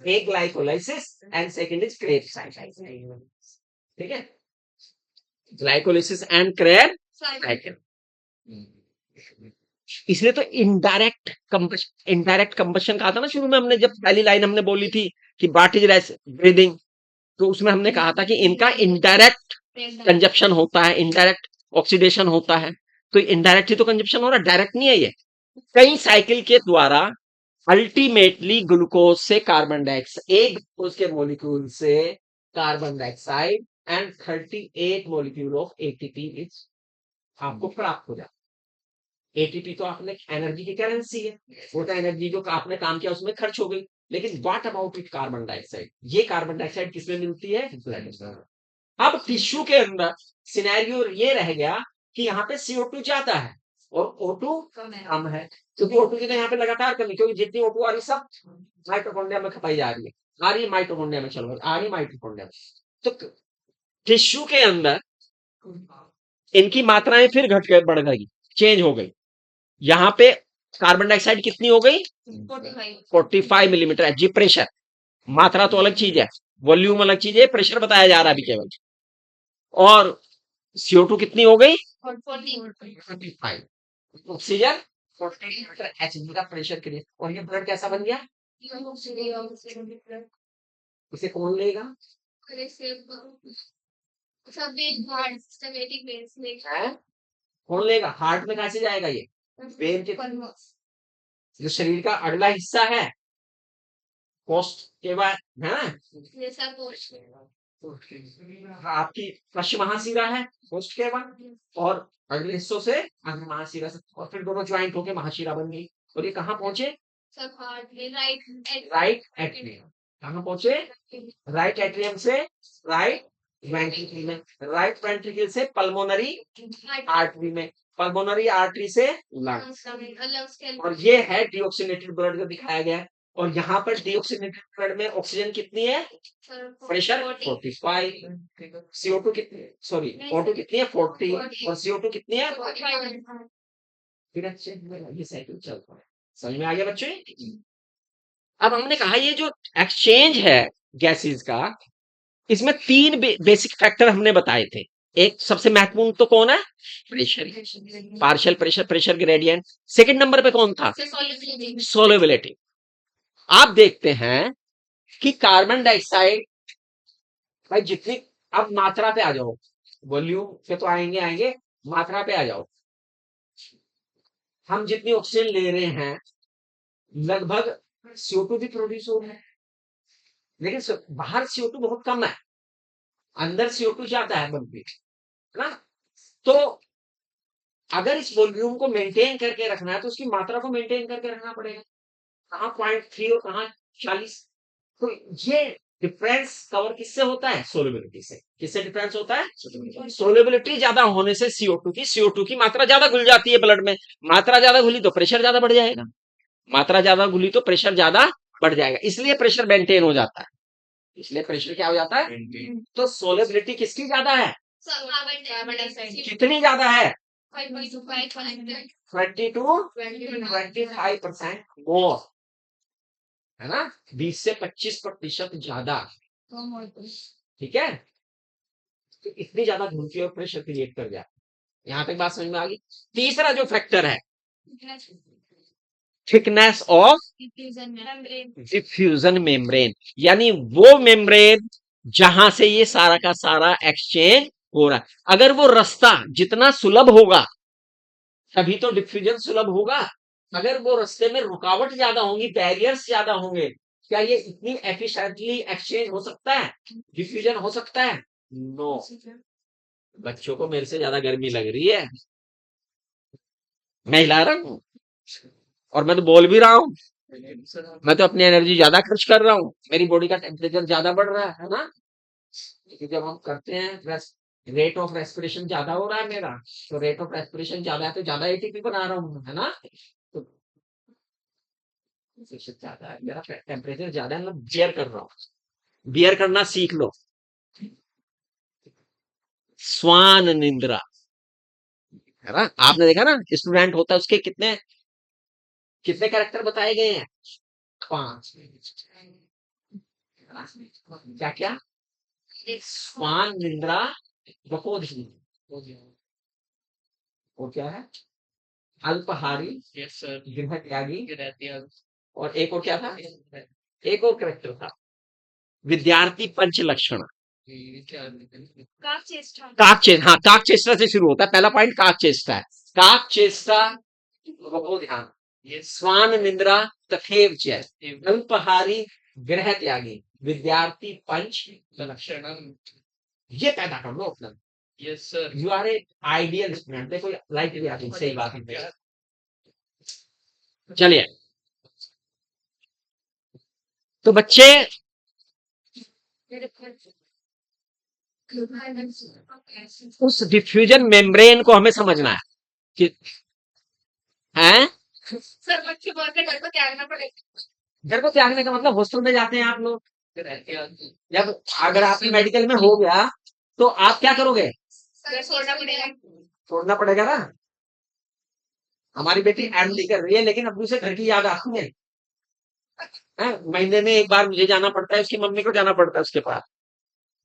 एक glycolysis and second is Krebs cycle. ठीक है, ग्लाइकोलाइसिस एंड क्रेब साइकिल। इसलिए तो इनडायरेक्ट कंबशन कहा था ना शुरू में, हमने जब पहली लाइन हमने बोली थी कि व्हाट इज ब्रीदिंग, तो उसमें हमने कहा था कि इनका इनडायरेक्ट कंजप्शन होता है, इनडायरेक्ट ऑक्सीडेशन होता है। तो इनडायरेक्ट ही तो कंजप्शन हो रहा है, डायरेक्ट नहीं है ये। कई साइकिल के द्वारा अल्टीमेटली ग्लूकोज से कार्बन डाइऑक्साइड, एक ग्लूकोज के मॉलिक्यूल से carbon dioxide and 38 molecule of ATP is आपको प्राप्त हो जाता है। एटीपी तो आपने एनर्जी की करेंसी है, वो तो एनर्जी जो आपने काम किया उसमें खर्च हो गई। लेकिन what about it carbon dioxide? ये कार्बन डाइऑक्साइड किसमें मिलती है? ब्लड में। अब टिश्यू के अंदर सिनेरियो ये रह गया कि यहाँ पे CO2 ज्यादा है और O2 कम है, क्योंकि O2 की तो यहाँ पे लगातार कमी, क्योंकि जितनी O2 आ रही सब माइटोकॉन्ड्रिया में खपाई जा रही है, आ रही है माइटोकॉन्ड्रिया में, चलो आ रही है माइटोकॉन्ड्रिया में। तो टिश्यू के अंदर इनकी मात्राएं फिर घट गई, बढ़ गई, चेंज हो गई। यहाँ पे कार्बन डाइऑक्साइड कितनी हो गई? 45 मिलीमीटर जी। प्रेशर, मात्रा तो अलग चीज है, वॉल्यूम अलग चीज है, प्रेशर बताया जा रहा है अभी केवल। और CO2 कितनी हो गई? 45। ऑक्सीजन 40 लीटर HG का प्रेशर क्रिएट, और ये ब्लड कैसा बन गया? इसे कौन लेगा? हैं? कौन लेगा? हार्ट में कैसे जाएगा ये? वेन के, जो शरीर का अगला हिस्सा है, कोस्ट के बाद है ना, आपकी पश्चिम महाशिरा है कोस्ट के बाद, और अगले हिस्सों से अग्र महाशिरा से, और फिर दोनों ज्वाइंट होके महाशिरा बन गई। और ये कहाँ पहुंचे? Right atrium. कहाँ पहुंचे? राइट एट्रियम से राइट वेंट्रिकल में, राइट वेंट्रिकल से पल्मोनरी आर्टरी में, पल्मोनरी आर्टरी से लंग्स। और ये है डीऑक्सीनेटेड ब्लड जो दिखाया गया है। और यहाँ पर डीऑक्सीनेटेड ब्लड में ऑक्सीजन कितनी है? प्रेशर 45। CO2 कितनी, सॉरी O2 कितनी है? 40। और CO2 कितनी है? फिर अच्छे ये साइकिल चलता है। समझ में आ गया बच्चों? अब हमने कहा ये जो एक्सचेंज है गैसेस का, इसमें तीन बेसिक फैक्टर हमने बताए थे। एक सबसे महत्वपूर्ण तो कौन है? Pressure, partial pressure, pressure gradient. Second number पे कौन था? सोलेबिलिटी। आप देखते हैं कि कार्बन डाइऑक्साइड, भाई जितनी, अब मात्रा पे आ जाओ, वॉल्यूम से तो आएंगे आएंगे, मात्रा पे आ जाओ। हम जितनी ऑक्सीजन ले रहे हैं लगभग CO2 भी प्रोड्यूस हो रहा है, लेकिन बाहर CO2 बहुत कम है, अंदर CO2 ज्यादा है बल्कि, है ना? तो अगर इस वॉल्यूम को मेंटेन करके रखना है तो उसकी मात्रा को मेंटेन करके रखना पड़ेगा। कहाँ 0.3 और कहाँ 40। तो ये डिफरेंस कवर किससे होता है? सोलेबिलिटी से। किससे डिफरेंस होता है? सोलेबिलिटी ज्यादा होने से CO2 की मात्रा ज्यादा घुल जाती है ब्लड में। मात्रा ज्यादा घुली तो प्रेशर ज्यादा बढ़ जाएगा, मात्रा ज्यादा घुली तो प्रेशर ज्यादा बढ़ जाएगा, इसलिए प्रेशर मेंटेन हो जाता है। इसलिए प्रेशर क्या हो जाता है? तो सोलेबिलिटी किसकी ज्यादा है? कितनी ज्यादा है? 20 to 25% मोर, है ना? 20 से 25% ज्यादा, ठीक है? तो इतनी ज्यादा घुलती है और प्रेशर क्रिएट कर जाए। यहां तक बात समझ में आ गई? तीसरा जो फैक्टर है, थिकनेस ऑफ डिफ्यूजन मेम्ब्रेन, यानी वो मेम्ब्रेन जहां से ये सारा का सारा एक्सचेंज हो रहा है। अगर वो रास्ता जितना सुलभ होगा तभी तो डिफ्यूजन सुलभ होगा। अगर वो रास्ते में रुकावट ज्यादा होंगी, बैरियर्स ज्यादा होंगे, क्या ये इतनी एफिशिएंटली एक्सचेंज हो सकता है? डिफ्यूजन हो सकता है? नो। बच्चों को मेरे से ज्यादा गर्मी लग रही है, मैं हिला रहा हूं और मैं तो बोल भी रहा हूं, मैं तो अपनी एनर्जी ज्यादा खर्च कर रहा हूं, मेरी बॉडी का टेम्परेचर ज्यादा बढ़ रहा है ना? क्योंकि जब हम करते हैं, रेट ऑफ रेस्पिरेशन ज्यादा हो रहा है मेरा, तो रेट ऑफ रेस्पिरेशन ज्यादा है तो ज्यादा एटीपी बना रहा हूं, है ना? तो ज्यादा है, मेरा टेम्परेचर ज्यादा है, मैं बियर कर रहा हूँ। बियर करना सीख लो। स्वान निंद्रा, है ना? आपने देखा ना, स्टूडेंट होता है उसके कितने कितने कैरेक्टर बताए गए हैं? 5। क्या क्या? स्वान निंद्रा बकोधि, वो क्या है? अल्पहारी, गृह त्यागी, और एक और क्या था? एक और करेक्टर था, विद्यार्थी पंच लक्षण। हाँ, काक चेष्टा से शुरू होता है, पहला पॉइंट काक चेष्टा है। काक चेष्टा, रखो ध्यान, ये स्वान निंद्रा तथेव च, अल्पहारी, गृह त्यागी, विद्यार्थी पंच लक्षण, ये पैदा कर लो अपना। Yes sir, you are a ideal student. देखो लाइट भी आती, सही बात है। चलिए, तो बच्चे उस डिफ्यूजन मेम्ब्रेन को हमें समझना है कि, हैं? सर बच्चे बोलते हैं घर को त्यागना पड़ेगा। घर को त्यागने का मतलब हॉस्टल में जाते हैं आप लोग, जब अगर आपकी मेडिकल में हो गया तो आप क्या करोगे? छोड़ना पड़ेगा। छोड़ना पड़ेगा ना। हमारी बेटी MD कर रही है लेकिन अब उसे घर की याद आती है। महीने में एक बार मुझे जाना पड़ता है, उसकी मम्मी को जाना पड़ता है उसके पास,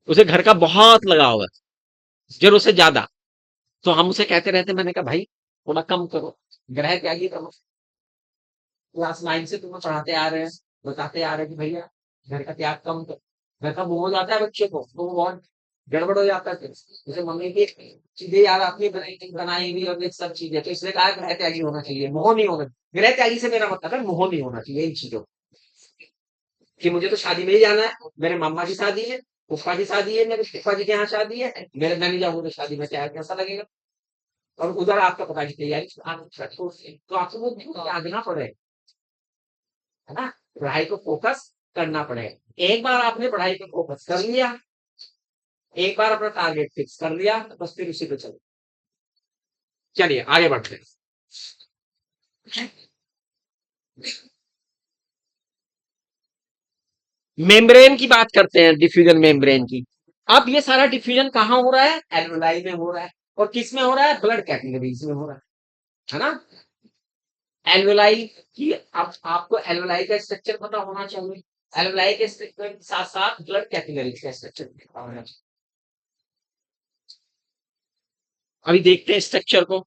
उसे घर का बहुत लगाव है, जरूर से ज्यादा। तो हम उसे कहते रहते, मैंने कहा भाई थोड़ा कम करो, ग्रह त्यागी करो। क्लास 9 से तुम्हें पढ़ाते आ रहे हैं, बताते आ रहे हैं कि भैया घर का त्याग कम करो। घर का मोह हो जाता है बच्चे को, तो वो बहुत गड़बड़ हो जाता है। फिर जैसे मम्मी की चीजें याद आती है, बनाई हुई और ये सब चीजें, तो इसलिए कहा ग्रह त्यागी होना चाहिए, मोह नहीं होना। ग्रह त्यागी से मेरा मतलब है मोह नहीं होना चाहिए इन चीजों कि मुझे तो शादी में ही जाना है, मेरे मामा की शादी है, फूफा की शादी है, मेरे फूफा जी के यहाँ शादी है, मेरे मैं नहीं जाऊंगा तो शादी में क्या कैसा लगेगा? और उधर आपका पता की तैयारी, तो आपको वो त्यागना पड़ेगा, है ना? पढ़ाई को फोकस करना पड़ेगा। एक बार आपने पढ़ाई पे फोकस कर लिया, एक बार अपना टारगेट फिक्स कर लिया, तो बस फिर उसी पे चलो। चलिए आगे बढ़ते हैं। मेम्ब्रेन की बात करते हैं, डिफ्यूजन मेम्ब्रेन की। अब ये सारा डिफ्यूजन कहाँ हो रहा है? एल्वेलाई में हो रहा है। और किस में हो रहा है? ब्लड कैपिलरीज में हो रहा है ना? एल्वेलाई की, अब आपको एल्वेलाई का स्ट्रक्चर पता होना चाहिए। एल्वेलाई के स्ट्रक्चर के साथ साथ ब्लड कैपिलरीज का स्ट्रक्चर पता होना चाहिए। अभी देखते हैं स्ट्रक्चर को।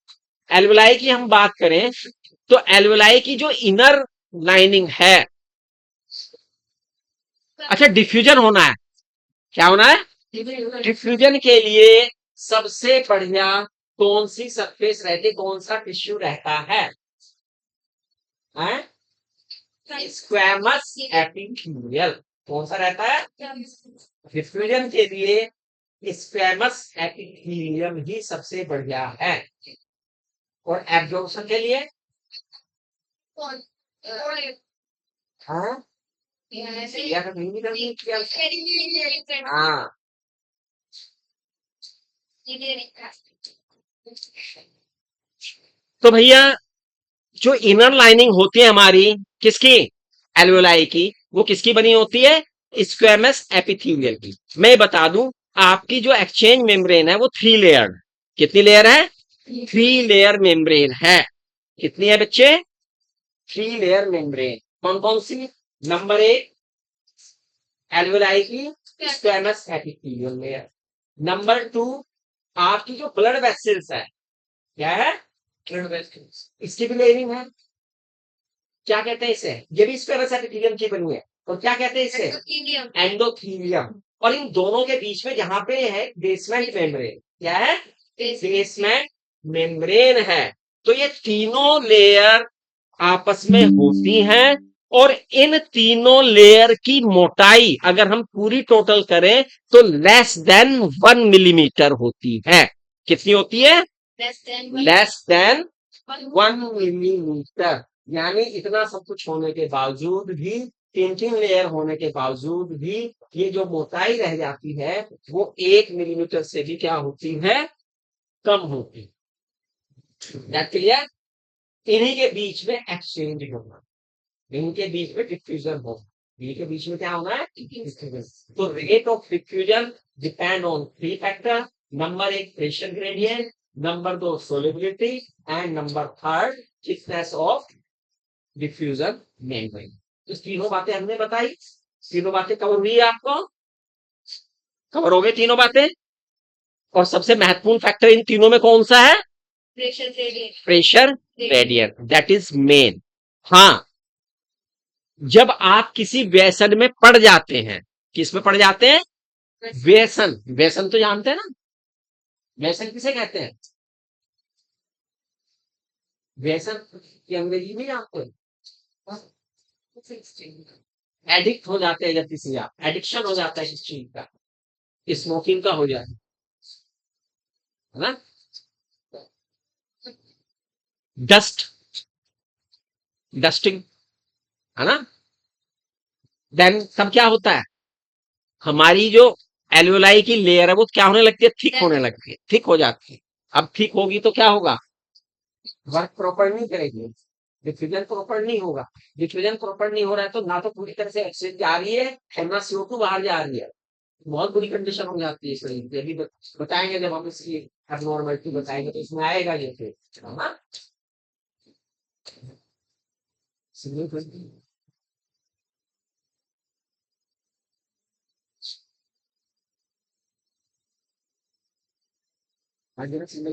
एल्वेलाई की हम बात करें तो एल्वेलाई की जो इनर लाइनिंग है, अच्छा डिफ्यूजन होना है, क्या होना है? डिफ्यूजन के लिए सबसे बढ़िया कौन सी सरफेस रहती, कौन सा टिश्यू रहता है? Squamous epithelial. कौन सा रहता है? डिफ्यूजन के लिए स्क्वैमस एपिथेलियम ही सबसे बढ़िया है। और एब्जॉर्प्शन के लिए हाँ हाँ, तो भैया जो इनर लाइनिंग होती है हमारी किसकी, एल्वेलाई की, वो किसकी बनी होती है? स्क्वेमस एपिथेलियल की। मैं बता दूं, आपकी जो एक्सचेंज मेम्ब्रेन है वो 3 लेयर, कितनी लेयर है? 3 लेयर मेम्ब्रेन है। कितनी है बच्चे? 3 लेयर मेम्ब्रेन। कौन कौन सी? नंबर 1 एल्वेलाई की स्क्वेमस एपिथेलियल लेयर। नंबर 2 आपकी जो ब्लड वेसल्स है, क्या है? ब्लड वेसल्स, इसकी भी लेयरिंग है। क्या कहते हैं इसे? ये भी स्क्वेमस एपिथेलियम की बनी है। तो क्या कहते हैं इसे? एंडोथीलियम। और इन दोनों के बीच में जहां पे है बेसमेंट मेम्ब्रेन, क्या है? बेसमेंट मेम्ब्रेन है। तो ये तीनों लेयर आपस में होती हैं, और इन तीनों लेयर की मोटाई अगर हम पूरी टोटल करें तो लेस देन 1 मिलीमीटर होती है। कितनी होती है? Less than 1 millimetre. यानी इतना सब कुछ होने के बावजूद भी, 3 लेयर होने के बावजूद भी, ये जो मोटाई रह जाती है वो 1 मिलीमीटर से भी क्या होती है? कम होती है। क्लियर? इन्हीं के बीच में एक्सचेंज होना, इनके बीच में डिफ्यूजन होना, इन्हीं के बीच में क्या होना है? डिफ्यूजन। तो rate of diffusion depend on 3 factor. Number 1 pressure gradient, number 2 solubility, and number 3 thickness of diffusion membrane. तो तीनों बातें हमने बताई, तीनों बातें कवर हुई है आपको? कवर हो गई तीनों बातें। और सबसे महत्वपूर्ण फैक्टर इन तीनों में कौन सा है? Pressure gradient, that is main. हाँ, जब आप किसी व्यसन में पड़ जाते हैं, किस में पड़ जाते हैं? व्यसन। व्यसन तो जानते हैं ना, व्यसन किसे कहते हैं? व्यसन की अंग्रेजी में जानते हैं? एडिक्ट हो जाते हैं, जब किसी आप एडिक्शन हो जाता है किस चीज का, स्मोकिंग का हो जाए, है ना? डस्ट, डस्टिंग, है ना? देन तब क्या होता है? हमारी जो एल्वेलाई की लेयर है वो क्या होने लगती है? थिक होने लगती है, थिक हो जाती है। अब थिक होगी तो क्या होगा? वर्क प्रॉपर नहीं करेगी, डिफ्यूजन प्रॉपर नहीं होगा। डिफ्यूजन प्रॉपर नहीं हो रहा है तो ना तो पूरी तरह से ऑक्सीजन जा रही है और ना CO2 बाहर जा रही है। बहुत बुरी कंडीशन हो जाती है इसलिए। ये भी बताएंगे जब हम इसकी एबनॉर्मलिटी बताएंगे तो इसमें आएगा ये फिर, है ना? सिग्नल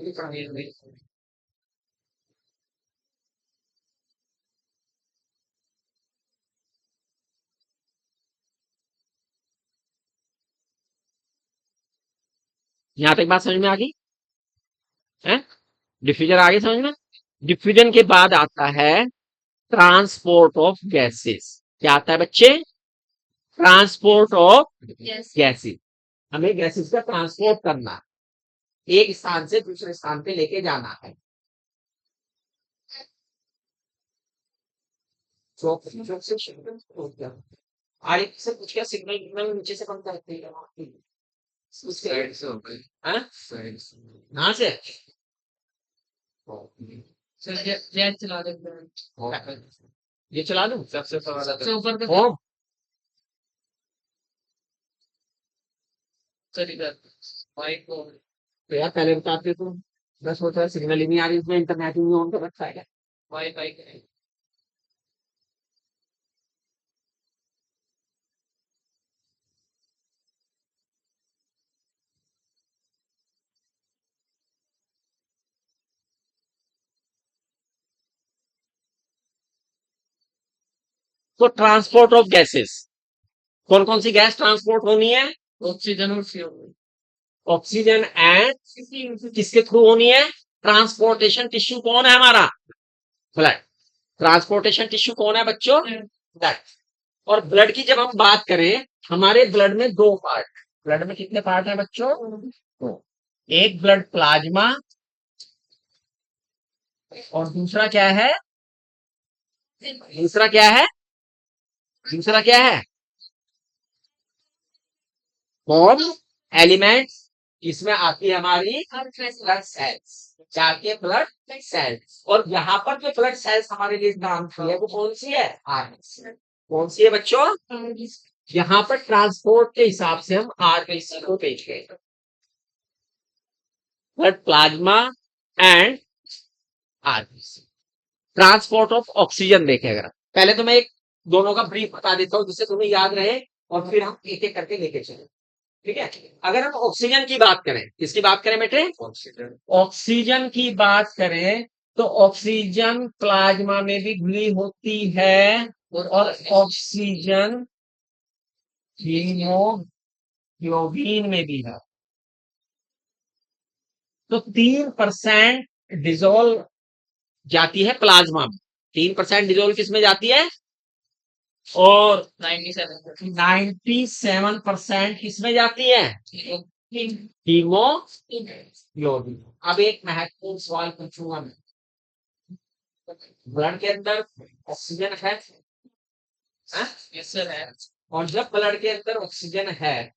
की पढ़ाई, यहाँ तक बात समझ में आ गई है? डिफ्यूजन आगे समझ में। डिफ्यूजन के बाद आता है ट्रांसपोर्ट ऑफ गैसेस। क्या आता है बच्चे? Transport of gases. हमें गैसेस का ट्रांसपोर्ट करना है, एक स्थान से दूसरे स्थान पे लेके जाना है। आगे से कुछ क्या सिग्नल विग्नल नीचे से कम करते हैं साइड से होगा, हाँ साइड से, कहाँ से? सर ये चला दे, ये चला दूं सबसे सबसे ऊपर का होम। सर इधर माइक को, तो यार पहले बताते तो मैं सोच रहा सिग्नल ही नहीं आ रही, उसमें इंटरनेट ही नहीं ऑन कर रखा है क्या? वाईफाई तो ट्रांसपोर्ट ऑफ गैसेस, कौन कौन सी गैस ट्रांसपोर्ट होनी है? ऑक्सीजन और CO2। ऑक्सीजन एंड किसके थ्रू होनी है? ट्रांसपोर्टेशन टिश्यू कौन है हमारा? ब्लड। ट्रांसपोर्टेशन टिश्यू कौन है बच्चों? ब्लड। और ब्लड की जब हम बात करें, हमारे ब्लड में दो पार्ट, ब्लड में कितने पार्ट है बच्चों? दो। एक ब्लड प्लाज्मा और दूसरा क्या है? दूसरा क्या है? दूसरा क्या है? कौन एलिमेंट? इसमें आती है हमारी ब्लड सेल्स, क्या आती है? Blood cells. और यहाँ पर जो ब्लड सेल्स हमारे लिए नाम की है वो कौन सी है? आरबीसी। कौन सी है बच्चों? यहाँ पर ट्रांसपोर्ट के हिसाब से हम आरबीसी को देख रहे हैं, blood plasma and RBC. Transport of oxygen देखें अगर, पहले तो मैं एक दोनों का ब्रीफ बता देता हूं जिससे तुम्हें याद रहे, और फिर हम एक एक करके लेके चले। ठीक है, अगर हम ऑक्सीजन की बात करें, किसकी बात करें बेटे? ऑक्सीजन की बात करें तो ऑक्सीजन प्लाज्मा में भी घुली होती है और ऑक्सीजन हीमोग्लोबिन में भी है। तो 3% डिजोल्व जाती है प्लाज्मा में, 3% डिजोल्व किसमें जाती है? और 97% किसमें जाती है? हीमोग्लोबिन। अब एक महत्वपूर्ण सवाल पूछूंगा मैं, ब्लड के अंदर ऑक्सीजन है? यस सर है। और जब ब्लड के अंदर ऑक्सीजन है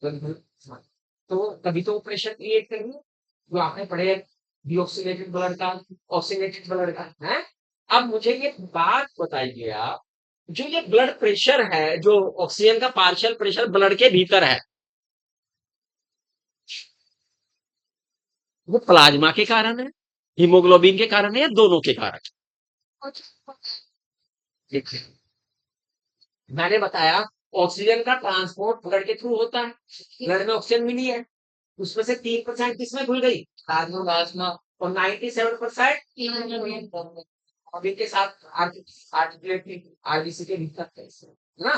तो तभी तो प्रेशर क्रिएट करेंगे, जो आपने पढ़े डीऑक्सीनेटेड ब्लड का, ऑक्सीनेटेड ब्लड का है। अब मुझे ये बात बताइए आप, जो ये ब्लड प्रेशर है, जो ऑक्सीजन का पार्शियल प्रेशर ब्लड के भीतर है, वो प्लाज्मा के कारण है, हीमोग्लोबिन के कारण है, या दोनों के कारण? देखिए, मैंने बताया ऑक्सीजन का ट्रांसपोर्ट ब्लड के थ्रू होता है, ब्लड में ऑक्सीजन मिली है, उसमें से 3% किसमें घुल गई? प्लाज्मा। और 97% हीमोग्लोबिन के साथ आरबीसी के भीतर है ना।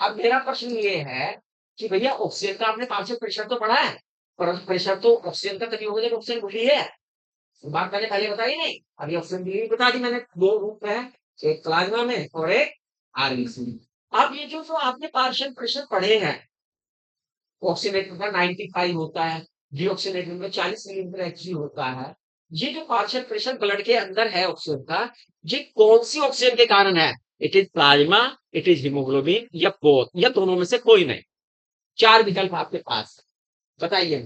अब मेरा प्रश्न ये है कि भैया ऑक्सीजन का आपने पार्शियल प्रेशर तो पढ़ा है, पर प्रेशर तो ऑक्सीजन का तभी होगा जब ऑक्सीजन घुली है। बात मैंने पहले बताई नहीं, अभी ऑक्सीजन की बता दी मैंने। दो रूप है, एक प्लाज्मा में और एक आरबीसी में। अब ये जो आपने पार्शियल प्रेशर पढ़े हैं, ऑक्सीनेटर का 95 होता है, डीऑक्सीनेटर में 40 मिलीमीटर एचजी होता है। ये जो पार्शियल प्रेशर ब्लड के अंदर है ऑक्सीजन का, ये कौन सी ऑक्सीजन के कारण है? It is plasma, it is haemoglobin, या बोथ, या दोनों में से कोई नहीं। 4 विकल्प आपके पास, बताइए।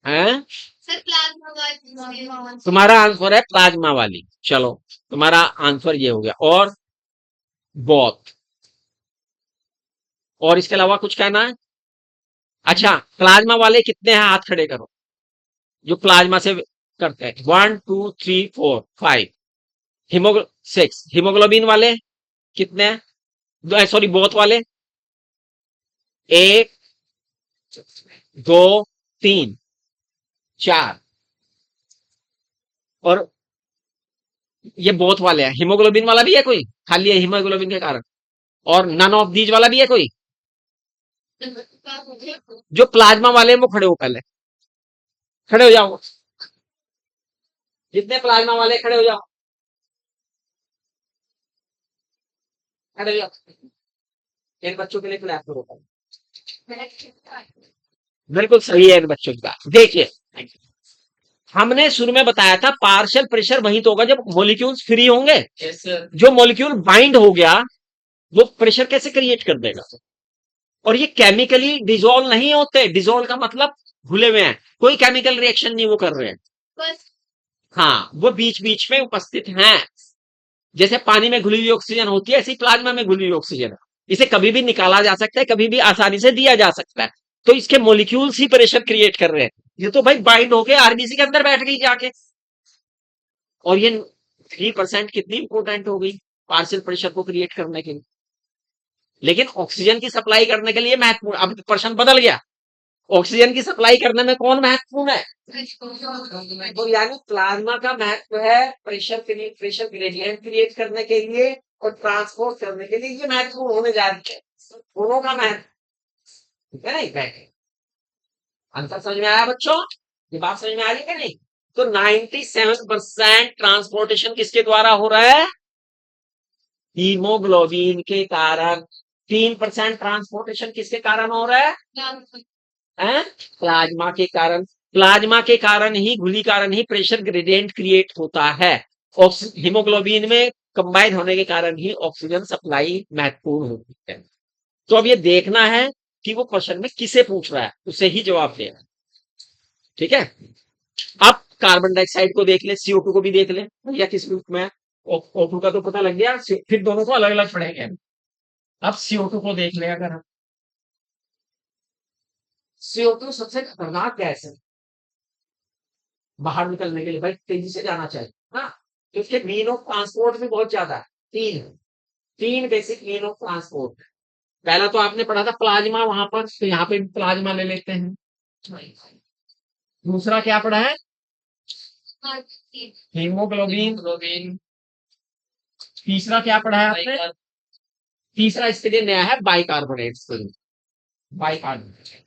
हैं? तुम्हारा आंसर है प्लाज्मा वाली, चलो तुम्हारा आंसर ये हो गया। और बोथ, और इसके अलावा कुछ कहना है? अच्छा, प्लाज्मा वाले कितने हैं? हाथ खड़े करो जो प्लाज्मा से करते हैं। 1 2 3 4 5, 6। हीमोग्लोबिन वाले कितने हैं? सॉरी, बोथ वाले 1 2 3 4। और ये बोथ वाले हैं। हीमोग्लोबिन वाला भी है कोई? खाली है हीमोग्लोबिन के कारण। और नन ऑफ दीज वाला भी है कोई? जो प्लाज्मा वाले हैं वो खड़े हो, पहले खड़े हो जाओ, जितने प्लाज्मा वाले खड़े हो जाओ, खड़े हो जाओ। इन बच्चों के लिए क्लैप करो। बिल्कुल सही है इन बच्चों की बात। देखिए, हमने शुरू में बताया था पार्शियल प्रेशर वही तो होगा जब मॉलिक्यूल्स फ्री होंगे। जो मॉलिक्यूल बाइंड हो गया वो प्रेशर कैसे क्रिएट कर देगा? और ये केमिकली डिजोल्व नहीं होते। डिजोल्व का मतलब घुले हुए हैं, कोई केमिकल रिएक्शन नहीं वो कर रहे हैं, हाँ, वो बीच बीच में उपस्थित हैं। जैसे पानी में घुली हुई ऑक्सीजन होती है, ऐसे ही प्लाज्मा में घुली हुई ऑक्सीजन है। इसे कभी भी निकाला जा सकता है, कभी भी आसानी से दिया जा सकता है। तो इसके मॉलिक्यूल्स ही प्रेशर क्रिएट कर रहे हैं। ये तो भाई बाइंड होके आरबीसी के अंदर बैठ गई जाके। और ये 3% कितनी इंपॉर्टेंट हो गई पार्शियल प्रेशर को क्रिएट करने के लिए। लेकिन ऑक्सीजन की सप्लाई करने के लिए महत्वपूर्ण। अब प्रश्न बदल गया, ऑक्सीजन की सप्लाई करने में कौन महत्वपूर्ण है? तो यानी प्लाज्मा का महत्व है प्रेशर ग्रेडियंट क्रिएट करने के लिए और ट्रांसपोर्ट करने के लिए, ये महत्वपूर्ण होने जा रही है दोनों का महत्व, ठीक है नहीं? बैठे आंसर समझ में आया बच्चों? ये बात समझ में आ रही है नहीं? तो 97% ट्रांसपोर्टेशन किसके द्वारा हो रहा है? हीमोग्लोबिन के कारण। 3% ट्रांसपोर्टेशन किसके कारण हो रहा है? प्लाज्मा के कारण। प्लाज्मा के कारण ही, घुली कारण ही प्रेशर ग्रेडियंट क्रिएट होता है। हीमोग्लोबिन में कंबाइन होने के कारण ही ऑक्सीजन सप्लाई महत्वपूर्ण होती है। तो अब ये देखना है कि वो क्वेश्चन में किसे पूछ रहा है, उसे ही जवाब देना, ठीक है? अब कार्बन डाइऑक्साइड को देख ले, CO2 को भी देख ले, या किस रूप में? O2 का तो पता लग गया, फिर दोनों को अलग अलग पढ़ेंगे। अब CO2 को देख ले, अगर हम CO2 सबसे खतरनाक गैस है बाहर निकलने के लिए, भाई तेजी से जाना चाहिए ना, तो इसके मीन ऑफ ट्रांसपोर्ट भी बहुत ज्यादा है। तीन बेसिक मीन ऑफ ट्रांसपोर्ट। पहला तो आपने पढ़ा था प्लाज्मा, वहां पर, तो यहाँ पे प्लाज्मा ले लेते हैं। दूसरा क्या पढ़ा है? हीमोग्लोबिन। तीसरा क्या पढ़ा है आपने? तीसरा इसके लिए नया है, बाइकार्बोनेट। बाइकार्बोनेट।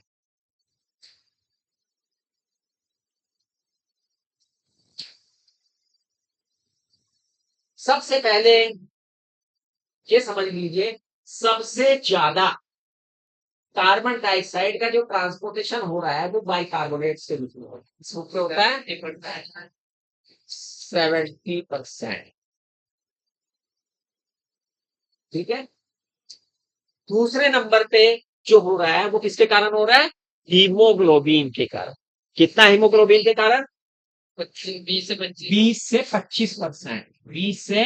सबसे पहले ये समझ लीजिए, सबसे ज्यादा कार्बन डाइऑक्साइड का जो ट्रांसपोर्टेशन हो रहा है वो बाइकार्बोनेट के रूप में होता है। इसमें क्या होता है? 70%, ठीक है? दूसरे नंबर पे जो हो रहा है वो किसके कारण हो रहा है? हीमोग्लोबिन के कारण। कितना हीमोग्लोबिन के कारण? 20 से 25%। 20 से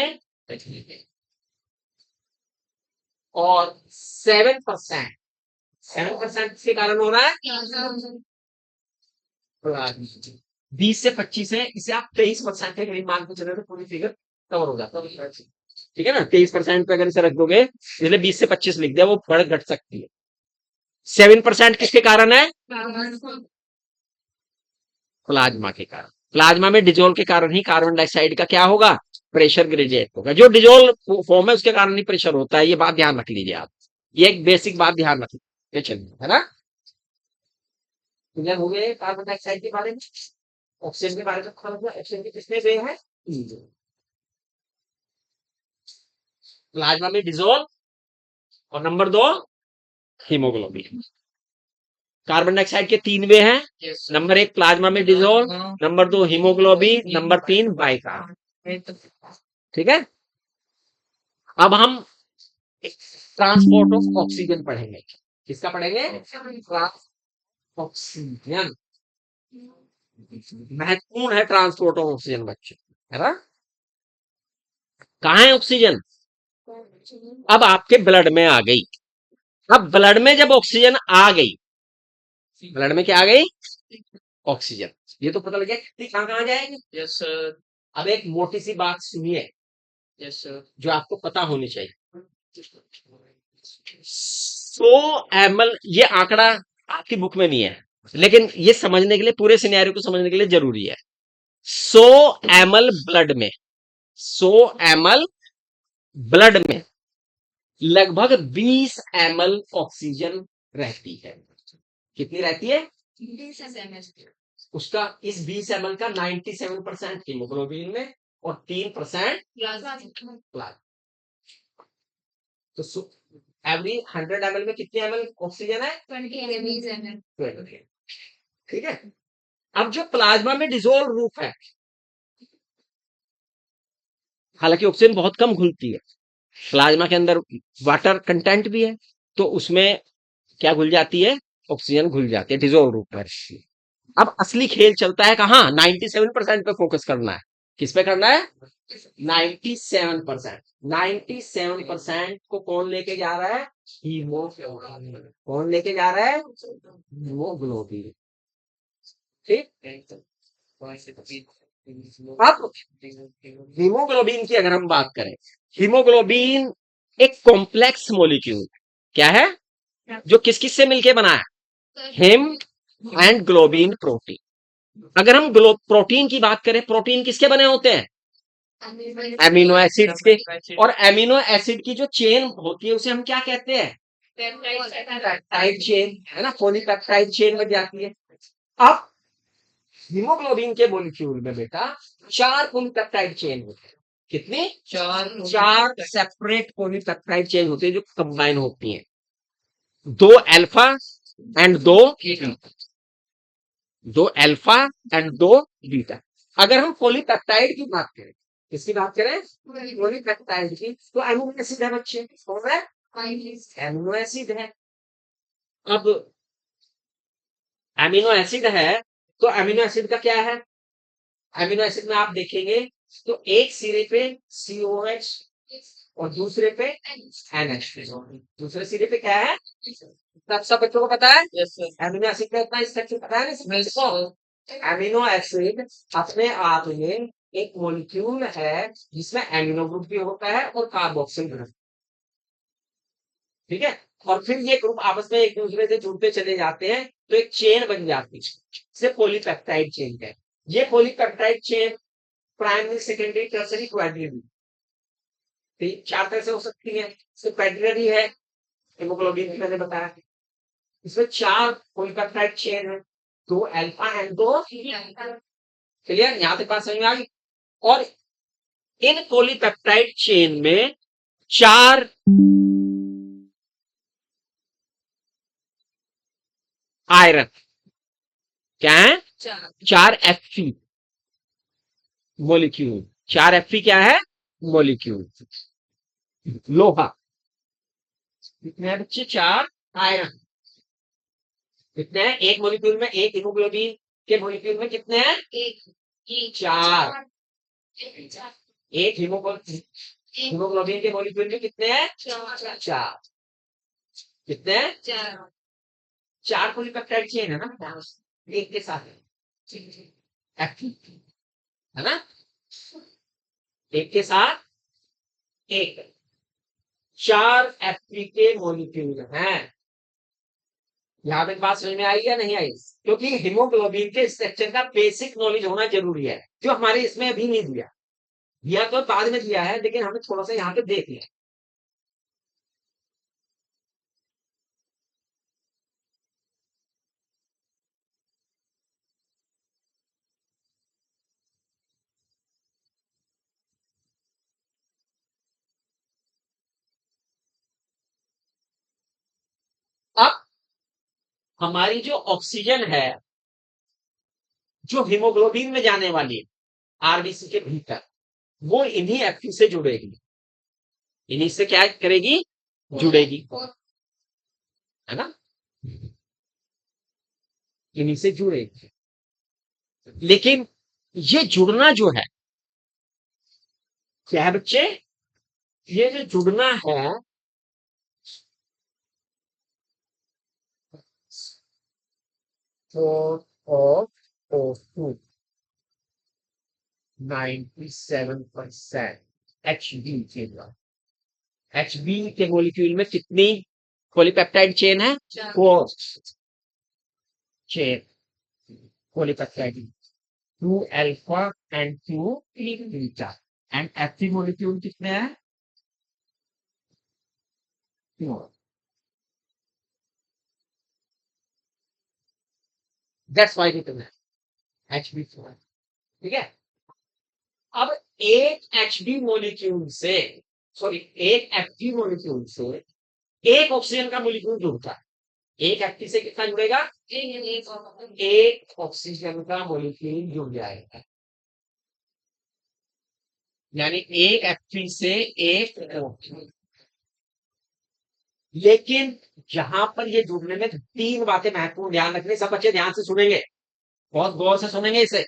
और 7% 7% के कारण हो रहा है 20 से 25 है, इसे आप 23% के करीब मान के चले तो पूरी फिगर कवर हो जाता है, ठीक है ना? 23% पे अगर इसे रख दोगे, इसलिए 20 से 25 लिख दिया, वो बढ़ घट सकती है। 7% किसके कारण है? प्लाज्मा के कारण। प्लाज्मा में डिजोल्व के कारण ही कार्बन डाइऑक्साइड का क्या होगा? प्रेशर ग्रेडियंट होगा। जो डिजोल्व फॉर्म है उसके कारण ही प्रेशर होता है, ये बात ध्यान रख लीजिए आप। ये एक बेसिक बात ध्यान रख लीजिए, चलिए, है ना? क्लियर हो गया कार्बन डाइऑक्साइड के बारे में? ऑक्सीजन के बारे में ऑक्सीजन के कितने वे हैं? प्लाज्मा में डिजोल्व, और नंबर 2 हीमोग्लोबिन। कार्बन डाइऑक्साइड के 3 वे हैं। नंबर 1 प्लाज्मा में dissolve, number 2 haemoglobin, number 3 bicarbonate, ठीक है? अब हम ट्रांसपोर्ट ऑफ ऑक्सीजन पढ़ेंगे। किसका पढ़ेंगे? ऑक्सीजन। महत्वपूर्ण है ट्रांसपोर्ट ऑफ ऑक्सीजन बच्चे, है ना? कहाँ है ऑक्सीजन? अब आपके ब्लड में आ गई। अब ब्लड में जब ऑक्सीजन आ गई, ब्लड में क्या आ गई? ऑक्सीजन। ये तो पता लग गया कितनी कहाँ कहाँ जाएगी। Yes sir. अब एक मोटी सी बात सुनिए, यस सर, जो आपको पता होनी चाहिए। 100 ml, ये आंकड़ा आपकी बुक में नहीं है, लेकिन ये समझने के लिए, पूरे सिनेरियो को समझने के लिए जरूरी है। 100 ml ब्लड में, 100 ml ब्लड में लगभग 20 ml ऑक्सीजन रहती है। कितनी रहती है? 20 ml। उसका, इस 20 ml का 97% हीमोग्लोबिन में और 3% प्लाज्मा। तो एवरी 100 ml में कितने ml ऑक्सीजन है? 20 ml, ठीक है? अब जो प्लाज्मा में डिसॉल्व रूप है, हालांकि ऑक्सीजन बहुत कम घुलती है, प्लाज्मा के अंदर वाटर कंटेंट भी है, तो उसमें क्या घुल जाती है? ऑक्सीजन घुल जाती है डिसॉल्व रूप पर। अब असली खेल चलता है कहां? 97% पे फोकस करना है। किस पे करना है? 97%। 97% को कौन लेके जा रहा है? हीमोग्लोबिन। कौन लेके जा रहा है? हीमोग्लोबिन, ठीक। अब हीमोग्लोबिन की अगर हम बात करें, हीमोग्लोबिन एक कॉम्प्लेक्स मॉलिक्यूल क्या है, जो किस किस से मिलके बना है? Him and globin protein. अगर हम प्रोटीन की बात करें, प्रोटीन किसके बने होते हैं? एमिनो एसिड्स के। और एमिनो एसिड की जो चेन होती है उसे हम क्या कहते हैं? पेप्टाइड चेन, है ना, पॉलीपेप्टाइड चेन बन जाती है। अब हीमोग्लोबिन के मॉलिक्यूल में बेटा 4 पॉलीपेप्टाइड चेन होते हैं। कितनी? 4 सेपरेट पॉलीपेप्टाइड चेन होती है जो कंबाइन होती हैं। 2 alpha and 2 beta. 2 alpha and 2 beta. अगर हम पॉलीपेप्टाइड की बात करें, किसकी बात करें? पॉलीपेप्टाइड की, तो अमीनो एसिड है बच्चे। कौन है? अमीनो एसिड है। अब अमीनो एसिड है तो अमीनो एसिड का क्या है? अमीनो एसिड में आप देखेंगे तो एक सिरे पे COH और दूसरे पे NH। दूसरे सिरे पे क्या है? सब बच्चों को पता है? अमीनो एसिड का इतना स्ट्रक्चर पता है ना इसको? अमीनो एसिड अपने आप में एक मॉलिक्यूल है जिसमें एमिनो ग्रुप भी होता है और कार्बोक्सिल ग्रुप। ठीक है। और फिर ये ग्रुप आपस में एक दूसरे से जुड़ते चले जाते हैं तो एक चेन बन जाती है, इसे पॉलीपेप्टाइड चेन है। ये polypeptide chain primary, secondary, tertiary, quaternary, 4 तरह से हो सकती है। इसमें क्वाड्रिनरी है, हेमोग्लोबिन मैंने बताया। इसमें 4 पॉलीपेप्टाइड चेन है, 2 अल्फा एंड 2 क्लियर, यहां तक बात समझ में आ गई। और इन पॉलीपेप्टाइड चेन में 4 आयरन क्या है? 4 Fe मोलिक्यूल। 4 Fe क्या है? मोलिक्यूल। लोहा कितने हैं बच्चे? 4 आयरन कितने हैं? एक मोलिक्यूल में, एक हीमोग्लोबिन के मोलिक्यूल में कितने हैं? 4। एक हीमोग्लोबिन के मॉलिक्यूल में कितने हैं? 4। कितने हैं? 4 पॉलीपेप्टाइड चेन है ना एक के साथ, Fe, है ना, एक के साथ एक। 4 Fe के मॉलिक्यूल हैं। यहां तक बात समझ में आई या नहीं आई? क्योंकि हीमोग्लोबिन के स्ट्रक्चर का बेसिक नॉलेज होना जरूरी है, जो हमारे इसमें अभी नहीं दिया। दिया तो बाद में दिया है, लेकिन हमें थोड़ा सा यहाँ पे देख लिया। अब हमारी जो ऑक्सीजन है जो हीमोग्लोबिन में जाने वाली है आरबीसी के भीतर, वो इन्हीं Fe से जुड़ेगी। इन्हीं से क्या करेगी? जुड़ेगी, है ना, इन्हीं से जुड़ेगी। लेकिन ये जुड़ना जो है क्या है बच्चे? ये जो जुड़ना है 4 of O2 97% HB के द्वारा। HB के मॉलिक्यूल में कितनी पॉलीपेप्टाइड चेन है? 4 chain polypeptide, 2 alpha and 2 beta. And Fe molecule कितने हैं? 4। दैट्स व्हाई रिटन है HB4। ठीक है। अब एक HB मॉलिक्यूल से, सॉरी, एक Fe मॉलिक्यूल से एक ऑक्सीजन का मॉलिक्यूल जुड़ता है। एक Fe से कितना जुड़ेगा? एक ऑक्सीजन का मॉलिक्यूल जुड़ जाएगा। यानी एक Fe से एक ऑक्सीजन। लेकिन यहां पर ये जुड़ने में 3 बातें महत्वपूर्ण ध्यान रखनी, सब बच्चे ध्यान से सुनेंगे, बहुत गौर से सुनेंगे इसे,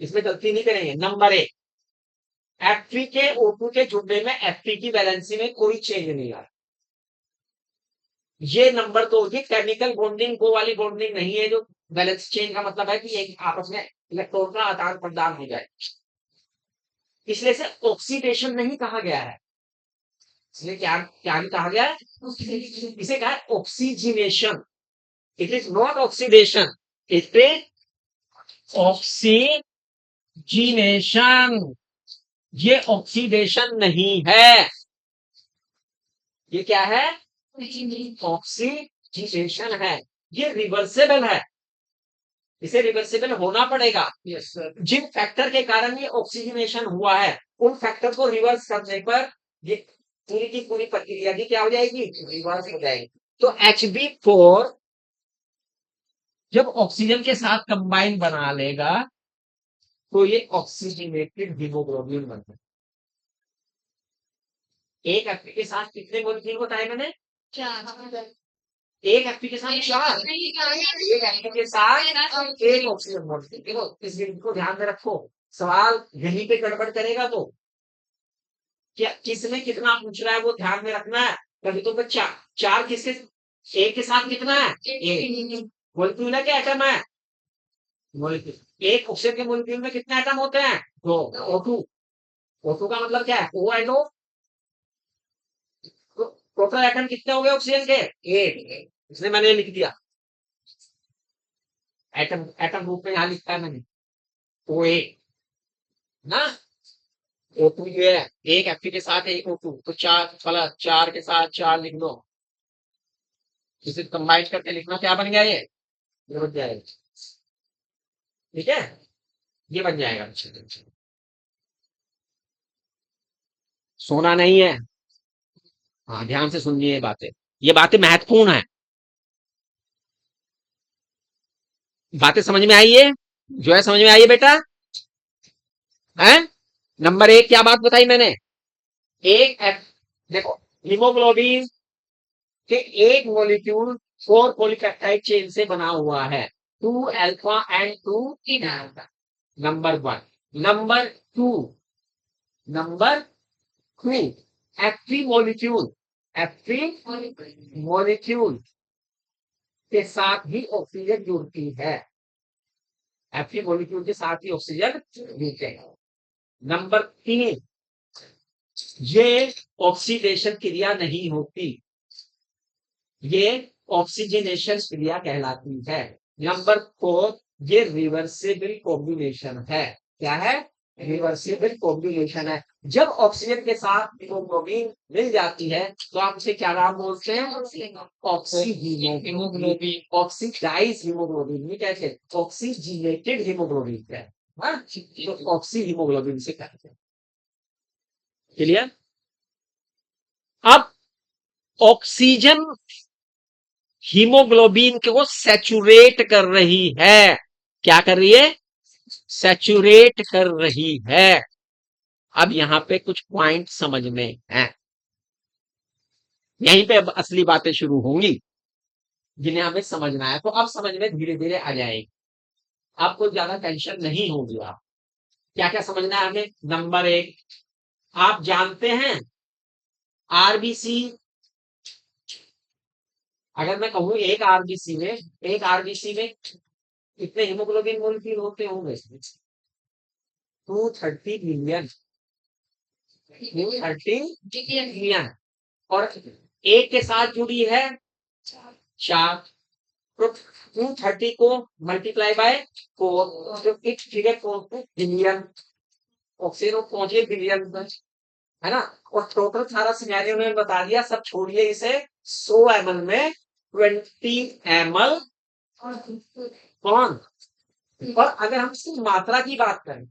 इसमें गलती नहीं करेंगे। नंबर 1, Fe के O2 के जुड़ने में Fe की वैलेंसी में कोई चेंज नहीं आ रहा। ये नंबर 2 की केमिकल बॉन्डिंग, वो वाली बॉन्डिंग नहीं है जो वैलेंस चेंज का मतलब है कि एक आपस में इलेक्ट्रॉन का आदान प्रदान हो जाए। इसलिए से ऑक्सीडेशन नहीं कहा गया है, इसलिए क्या क्या नहीं कहा गया है? इसे कहा है oxygenation. It is not oxidation, it is oxygenation. ये ऑक्सीडेशन नहीं है, ये क्या है? ऑक्सीजिनेशन है। ये रिवर्सेबल है, इसे रिवर्सेबल होना पड़ेगा। yes, जिन फैक्टर के कारण ये ऑक्सीजनेशन हुआ है, उन फैक्टर को रिवर्स करने पर ये पूरी की पूरी प्रक्रिया की क्या हो जाएगी? रिवर्स हो जाएगी। तो Hb4 जब ऑक्सीजन के साथ कंबाइन बना लेगा तो ये ऑक्सीजनेटेड हीमोग्लोबिन बनता है। एक एफपी के साथ कितने मॉलिक्यूल बताए मैंने? 4। एक एफपी के साथ 4, एक एफपी के साथ एक ऑक्सीजन मॉलिक्यूल। देखो इस बिंदु को ध्यान में रखो, सवाल यहीं पे गड़बड़ करेगा तो क्या किसमें कितना पूछ रहा है वो ध्यान में रखना है। कभी तो बच्चा 4 किसके, एक के साथ कितना है? एक मॉलिक्यूल है क्या एटम है? मॉलिक्यूल। एक ऑक्सीजन के मॉलिक्यूल में कितने एटम होते हैं? 2। O2, O2 का मतलब क्या है? O and O। Total atom कितने हो गए ऑक्सीजन के? 8। इसलिए मैंने लिख दिया एटम, एटम रूप में यहां लिखा है मैंने OA ना। O2 ये है, एक एफपी के साथ एक O2, तो 4 वाला 4 के साथ 4 लिख दो। इसे कंबाइन करके लिखना क्या बन गया? ये बन जाएगा, ठीक है, ये बन जाएगा। सोना नहीं है, हाँ ध्यान से सुनिए ये बातें महत्वपूर्ण है। बातें समझ में आई है? जो है समझ में आई है बेटा? है नंबर 1 क्या बात बताई मैंने? एक देखो हीमोग्लोबिन के एक मॉलिक्यूल 4 पॉलीपेप्टाइड चेन से बना हुआ है, 2 alpha and 2 beta. Number 1। Number 2 एफी मॉलिक्यूल, एफी मॉलिक्यूल के साथ ही ऑक्सीजन जुड़ती है, एफी मॉलिक्यूल के साथ ही ऑक्सीजन जुड़ते हैं। नंबर 3 ये ऑक्सीडेशन क्रिया नहीं होती, ये ऑक्सीजनेशन क्रिया कहलाती है। नंबर 4 ये रिवर्सिबल कॉम्बिनेशन है। क्या है? रिवर्सिबल कॉम्बिनेशन है। जब ऑक्सीजन के साथ हीमोग्लोबिन मिल जाती है तो आप उसे क्या नाम बोलते हैं? ऑक्सीहीमोग्लोबिन, ऑक्सीडाइज हीमोग्लोबिन भी कहते हैं, ऑक्सीजिनेटेड हीमोग्लोबिन है, तो ऑक्सी हीमोग्लोबिन से कहते हैं। क्लियर? अब ऑक्सीजन हीमोग्लोबिन को सैचुरेट कर रही है। क्या कर रही है? सैचुरेट कर रही है। अब यहां पे कुछ पॉइंट समझ में है, यहीं पे अब असली बातें शुरू होंगी जिन्हें हमें समझना है। तो अब समझ में धीरे धीरे आ जाएगी, आपको ज्यादा टेंशन नहीं होगी। आप क्या क्या समझना है हमें? नंबर 1, आप जानते हैं आरबीसी, अगर मैं कहूं एक आरबीसी में कितने हीमोग्लोबिन मॉलिक्यूल होते होंगे? 230 मिलियन, 230 मिलियन। और एक के साथ जुड़ी है 4, तो 230 को मल्टीप्लाई बाय 4, तो इट फिगर बिलियन, ऑक्सीजन पहुंचे बिलियन में, है ना। और टोटल सारा सिनेरियो में बता दिया, सब छोड़िए इसे। 100 ml में 20 ml कौन? और अगर हम इसकी मात्रा की बात करें,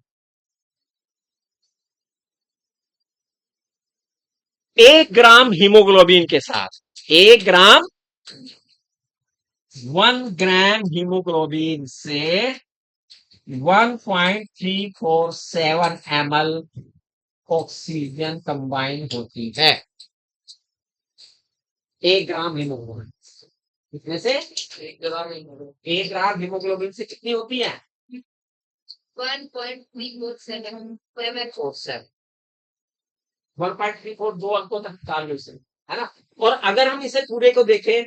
1 ग्राम हीमोग्लोबिन के साथ 1 ग्राम 1 ग्राम हीमोग्लोबिन से 1.347 ml ऑक्सीजन कंबाइन होती है। 1 ग्राम हीमोग्लोबिन कितने से? 1 ग्राम हीमोग्लोबिन से कितनी होती है? 1.347 1.34, 2 अंकों तक निकाल लो इसे, है ना। और अगर हम इसे पूरे को देखें,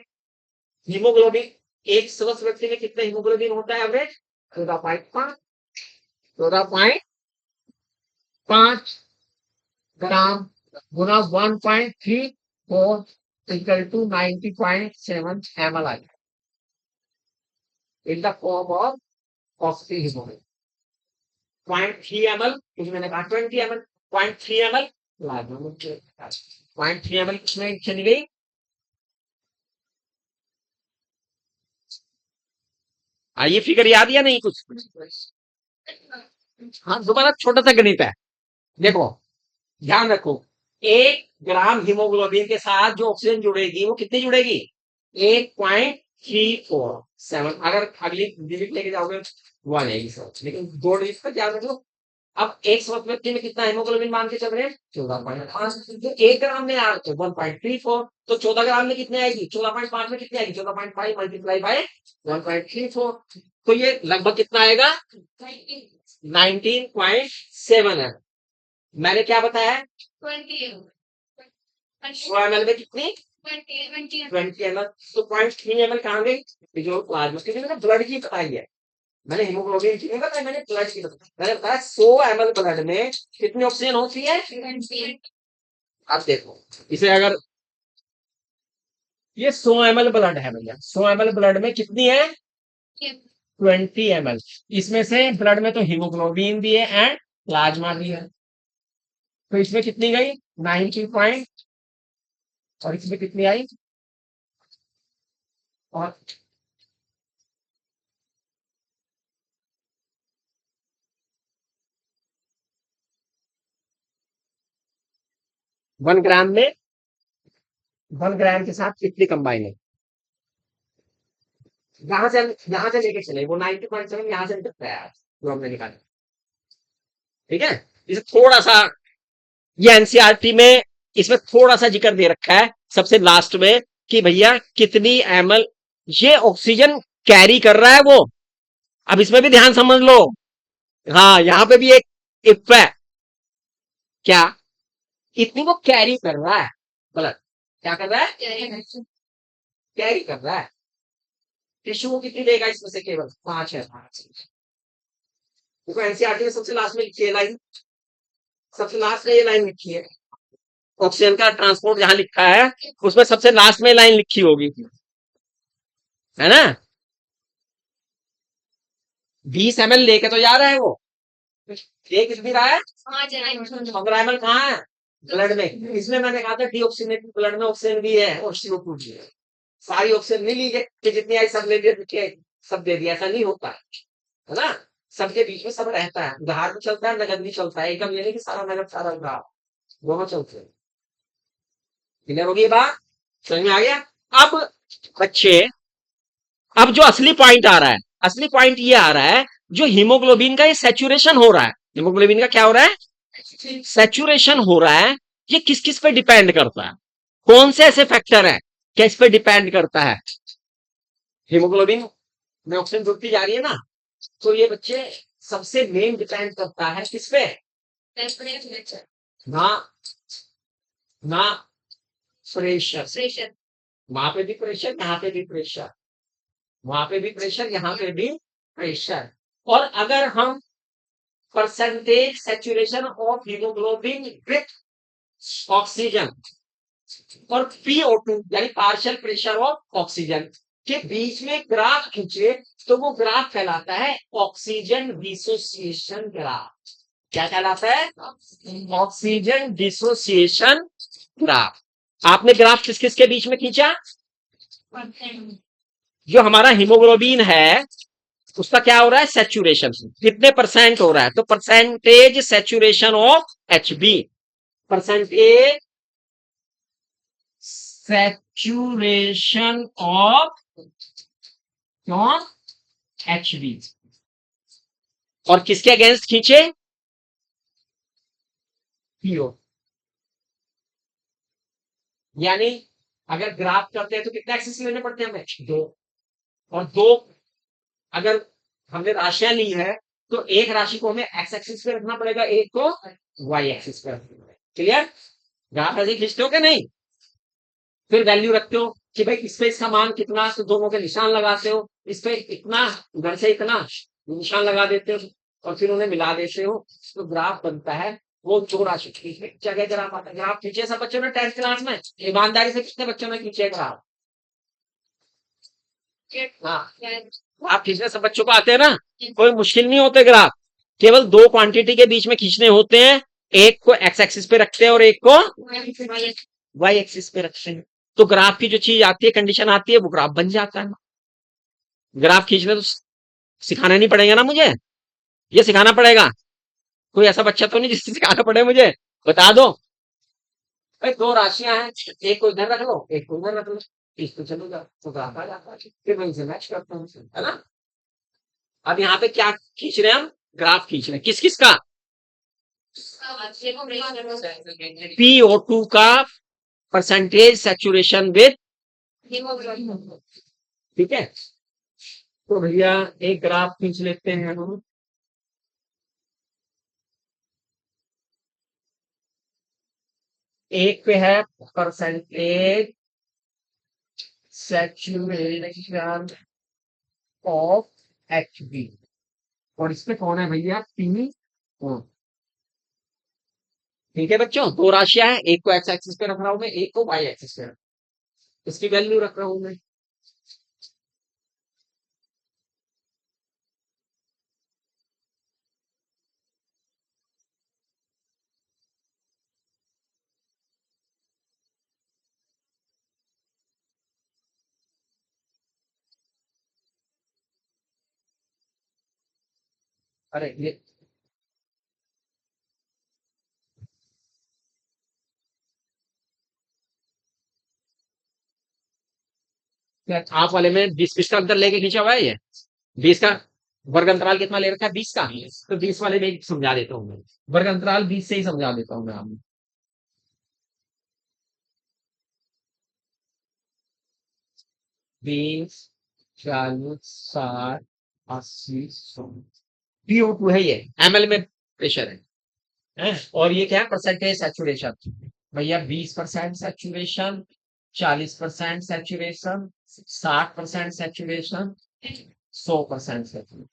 हीमोग्लोबिन एक स्वस्थ व्यक्ति में कितना हीमोग्लोबिन होता है एवरेज? 14.5 ग्राम गुना 1.34 इक्वल टू 90.7 ml आ जाए। In the form of positive haemoglobin. 0.3 ml, क्योंकि मैंने कहा 20 ml, 0.3 ml, 0.3 ml किसमें चली गई? ये फिगर याद या नहीं कुछ? हाँ, दोबारा छोटा सा गणित है। देखो, ध्यान रखो, 1 ग्राम हीमोग्लोबिन के साथ जो ऑक्सीजन जुड़ेगी वो कितनी जुड़ेगी? 8.347। अगर अगली डिजिट लेके जाओगे 1 आएगी सर, लेकिन 2 डिजिट पर ध्यान रखो। अब एक सौ व्यक्ति में कितना हीमोग्लोबिन मान के चल रहे हैं? 14.5। तो 1 ग्राम में यार तो 1.34, तो 14 ग्राम में कितने आएगी? 14.5 में कितनी आएगी? 14.5 मल्टीप्लाई बाय 1.34, तो ये लगभग कितना आएगा? 19.7 है। मैंने क्या बताया? 100 ml में कितनी? 20 ml। तो 0.3 ml कहाँ गई? जो प्लाज्मा, क्योंकि मैंने ब्लड की बताई है, मैंने हीमोग्लोबिन की नहीं बताया, मैंने ब्लड की बताई। मैंने बताया 100 ml ब्लड में कितनी ऑक्सीजन होती है? अब देखो, इसे अगर ये 100 ml ब्लड है भैया, 100 ml ब्लड में कितनी है? 20 ml। इसमें से ब्लड में तो हीमोग्लोबिन भी है एंड प्लाज्मा भी है, तो इसमें कितनी गई? 90 पॉइंट, और इसमें कितनी आई? और 1 ग्राम में 1 ग्राम के साथ कितनी कंबाइन है? यहां से लेके चले, वो 90.7 यहां से निकलता है आज, जो हमने निकाला। ठीक है, इसे थोड़ा सा, ये एनसीईआरटी में इसमें थोड़ा सा जिक्र दे रखा है सबसे लास्ट में कि भैया कितनी एमएल ये ऑक्सीजन कैरी कर रहा है वो। अब इसमें भी ध्यान समझ लो, हाँ यहां पे भी एक इफ है, क्या? इतनी वो कैरी कर रहा है, गलत, क्या कर रहा है? कैरी कर रहा है। टिश्यू को कितनी देगा इसमें से? केवल 5 है। 5 देखो, एनसीईआरटी में सबसे लास्ट में लिखी है लाइन, सबसे लास्ट में ये लाइन लिखी है, ऑक्सीजन का ट्रांसपोर्ट जहां लिखा है उसमें सबसे लास्ट में लाइन लिखी होगी, है ना? 20 ml लेके तो जा रहा है वो, ये किस भी रहा है? 15 ml कहाँ है? ब्लड में। इसमें मैंने कहा था डीऑक्सीनेटेड ब्लड में ऑक्सीजन भी है और CO2 भी है। सारी ऑक्सीजन नहीं ली कि जितनी आई सब ले लिया, सब दे दिया, ऐसा नहीं होता है ना? सबके बीच में सब रहता है, उधार भी चलता है, नगद भी चलता है, एकदम ये नहीं कि सारा नगद सारा उधार, दोनों चलते हैं। क्लियर होगी ये बात? समझ में आ गया? अब बच्चे, अब जो असली पॉइंट आ रहा है, असली पॉइंट ये आ रहा है, जो हीमोग्लोबिन का ये सेचुरेशन हो रहा है, हीमोग्लोबिन का क्या हो रहा है? सेचुरेशन हो रहा है। ये किस किस पे डिपेंड करता है? कौन से ऐसे फैक्टर है क्या इस पे डिपेंड करता है? हीमोग्लोबिन में ऑक्सीजन जुड़ती जा रही है ना, तो ये बच्चे सबसे मेन डिपेंड करता है किस पे? ना, ना, प्रेशर। वहां पे भी प्रेशर, यहाँ पे भी प्रेशर, वहां पे भी प्रेशर, यहाँ पे भी प्रेशर। और अगर हम percentage saturation of haemoglobin with oxygen और PO2 यानी पार्शियल प्रेशर ऑफ ऑक्सीजन के बीच में ग्राफ खींचे, तो वो ग्राफ कहलाता है ऑक्सीजन डिसोसिएशन ग्राफ। क्या कहलाता है? Oxygen dissociation graph. आपने ग्राफ किस किस के बीच में खींचा? जो हमारा हीमोग्लोबिन है उसका क्या हो रहा है? सेचुरेशन कितने परसेंट हो रहा है? तो percentage saturation of HB, percentage saturation of HB। और किसके अगेंस्ट खींचे? PO। यानी अगर ग्राफ करते हैं तो कितने एक्सिस लेने पड़ते हैं हमें? 2, और 2 अगर हमने राशियां ली है तो एक राशि को हमें एक्स एक्सिस पे रखना पड़ेगा, एक को वाई एक्सिस पे रखना पड़ेगा। क्लियर? ग्राफ ऐसे खींचते हो कि नहीं? फिर वैल्यू रखते हो कि भाई इस पे इसका मान कितना, तो दोनों के निशान लगाते हो, इस पे इतना, उधर से इतना, निशान लगा देते हो और फिर उन्हें मिला देते हो, तो ग्राफ बनता है। वो 2 राशि जगह ग्राफ आता है। ग्राफ खींचे सब बच्चों ने 10th क्लास में? ईमानदारी से कितने बच्चों ने खींचे ग्राफ? हाँ, ग्राफ खींचने सब बच्चों को आते हैं ना, कोई मुश्किल नहीं होते ग्राफ। केवल दो क्वांटिटी के बीच में खींचने होते हैं, एक को एक्स एक्सिस पे रखते हैं और एक को वाई एक्सिस पे रखते हैं। तो ग्राफ की जो चीज आती है, कंडीशन आती है, वो ग्राफ बन जाता है। ग्राफ खींचने तो सिखाना नहीं पड़ेगा ना मुझे, ये सिखाना पड़ेगा। कोई ऐसा बच्चा तो नहीं जिससे सिखाना पड़े मुझे, बता दो। भाई दो राशियां हैं, एक को इधर रख लो, एक को उधर रख लो, इस पे चलेगा तो ग्राफ आ जाता है, फिर वहीं से मैच करता हूँ, है ना। अब यहाँ पे क्या खींच रहे हैं हम, ग्राफ खींच रहे हैं, किस किस का, PO2 का परसेंटेज सैचुरेशन विद, ठीक है। तो भैया एक ग्राफ खींच लेते हैं हम। एक पे है परसेंटेज सैचुरेशन ऑफ HB, और इसमें कौन है भैया, पी ओ। ठीक है बच्चों, दो राशियां हैं, एक को एक्स एक्सिस पे रख रहा हूं मैं, एक को वाई एक्सिस पे, इसकी वैल्यू रख रहा हूं मैं। अरे ये क्या आप वाले में 20 20 का अंतर लेके खींचा हुआ है ये, 20 का वर्ग अंतराल कितना ले रखा है, 20 का। तो 20 वाले में ही समझा देता हूँ मैं, वर्ग अंतराल 20 से ही समझा देता हूँ मैं आपको। 20 40 60 80 100, PO2 है ये, ML में प्रेशर है, और ये क्या है, परसेंटेज सैचुरेशन। भैया 20% सैचुरेशन, 40% सैचुरेशन, 60% सैचुरेशन, 100% सैचुरेशन।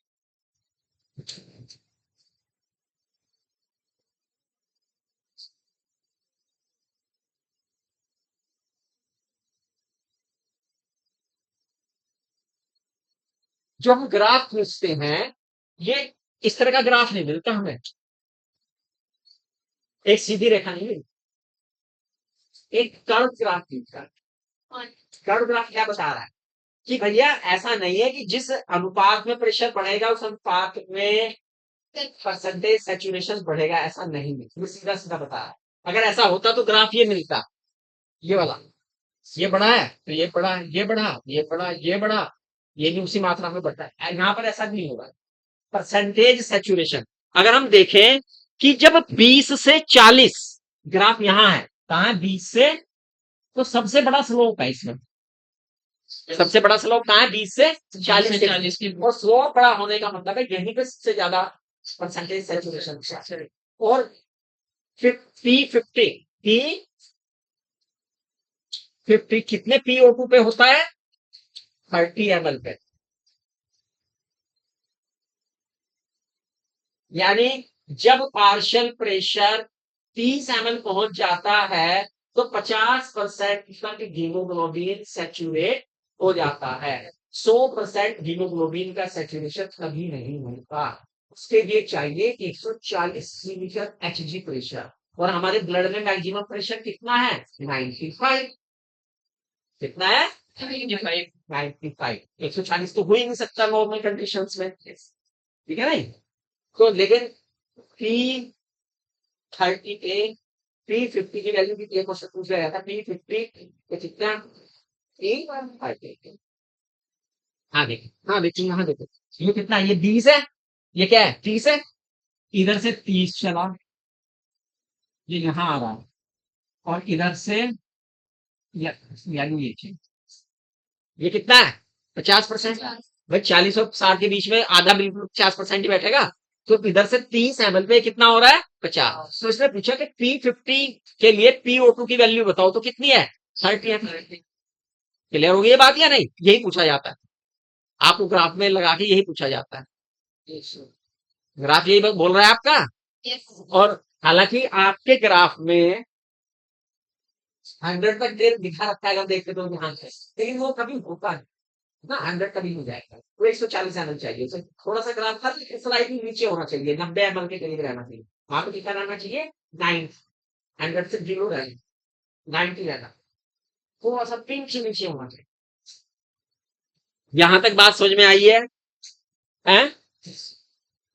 जो हम ग्राफ खींचते हैं, ये इस तरह का ग्राफ नहीं मिलता हमें, एक सीधी रेखा नहीं मिलती, एक कर्व ग्राफ मिलता है। कर्व ग्राफ क्या बता रहा है कि भैया ऐसा नहीं है कि जिस अनुपात में प्रेशर बढ़ेगा उस अनुपात में परसेंटेज सैचुरेशन बढ़ेगा, ऐसा नहीं है, ये सीधा सीधा बता रहा है। अगर ऐसा होता तो ग्राफ ये मिलता, ये वाला, ये बढ़ा है तो ये बढ़ा, ये बढ़ा, ये बढ़ा, ये बढ़ा, ये भी उसी मात्रा में बढ़ता है। यहाँ पर ऐसा नहीं होगा, परसेंटेज सैचुरेशन। अगर हम देखें कि जब 20 से 40, ग्राफ यहां है, कहा है 20 से, तो सबसे बड़ा स्लोप है इसमें, सबसे बड़ा स्लोप कहाँ है, 20 से 40 की, और स्लोप बड़ा होने का मतलब है यहीं पे सबसे ज्यादा परसेंटेज सैचुरेशन। और 50 50 कितने PO2 पे होता है, 30 ml पे। यानी जब पार्शियल प्रेशर 30 ml पहुंच जाता है, तो 50% तक हीमोग्लोबिन सैचुरेट हो जाता है। 100% हीमोग्लोबिन का सैचुरेशन कभी नहीं होता, उसके लिए चाहिए 140 मिलीमीटर Hg प्रेशर, और हमारे ब्लड में मैक्सिमम प्रेशर कितना है, 95। कितना है, 95। 95, 140 तो हो ही नहीं सकता नॉर्मल कंडीशंस में, ठीक है नहीं। तो लेकिन P30 पे P50 की वैल्यू की क्वेश्चन पूछा गया था, P50 पे कितना, P30। हाँ देखिए, हाँ देखिए, यहाँ देखो, ये कितना है? ये 20 है, ये क्या है, 30 है, इधर से 30 चला, ये यहाँ आ रहा है, और इधर से वैल्यू ये थी, ये कितना है, 50%। भाई 40 और 60 के बीच में आधा बिल्कुल 50% ही बैठेगा, तो इधर से 30 ml पे कितना हो रहा है, 50। तो इसने पूछा कि P50 के लिए PO2 की वैल्यू बताओ, तो कितनी है, 30। क्लियर हो गई ये बात या नहीं, यही पूछा जाता है आपको, ग्राफ में लगा के यही पूछा जाता है, ग्राफ यही बोल रहा है आपका। और हालांकि आपके ग्राफ में 100 तक डेट दिखा रखा है, अगर देखते तो ध्यान से, लेकिन वो कभी होता है, ना 100 कभी हो जाएगा, वो 140 एमएल चाहिए, तो थोड़ा सा ग्राफ था स्लाइडली नीचे होना चाहिए, 90 एमएल के करीब रहना चाहिए, वहां पे कितना रहना चाहिए 90, 100 से जीरो रहना, 90 रहना, थोड़ा सा पिंच नीचे होना चाहिए। यहां तक बात समझ में आई है?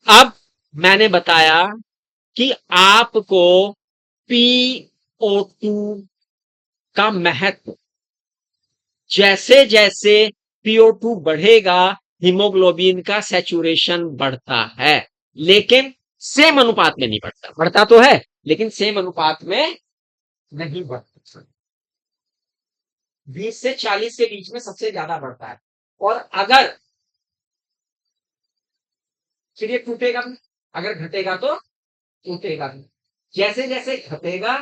अब मैंने बताया कि आपको PO2 का महत्व, जैसे जैसे PO2 बढ़ेगा हीमोग्लोबिन का सैचुरेशन बढ़ता है, लेकिन सेम अनुपात में नहीं बढ़ता, बढ़ता तो है लेकिन सेम अनुपात में नहीं बढ़ता, 20 से 40 के बीच में सबसे ज्यादा बढ़ता है, और अगर फिर ये टूटेगा भी, अगर घटेगा तो टूटेगा भी, जैसे जैसे घटेगा,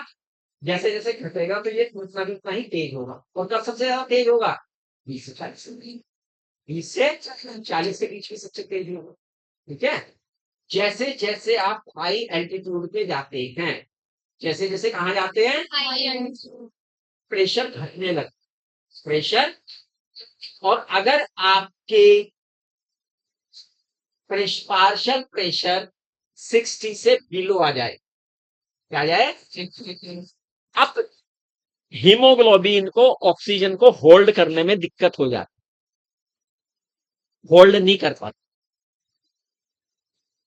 जैसे जैसे घटेगा तो ये उतना भी उतना ही तेज होगा, और कब सबसे ज्यादा तेज होगा 20 से 40, 20 से 40 के बीच में सबसे तेज होगा। ठीक है, जैसे जैसे आप हाई एल्टीट्यूड पे जाते हैं, जैसे जैसे कहा जाते हैं प्रेशर घटने लगता है, प्रेशर, और अगर आपके पार्शियल प्रेशर 60 से बिलो आ जाए, क्या आ जाए, अब हीमोग्लोबिन को ऑक्सीजन को होल्ड करने में दिक्कत हो जाती, होल्ड नहीं कर पाता,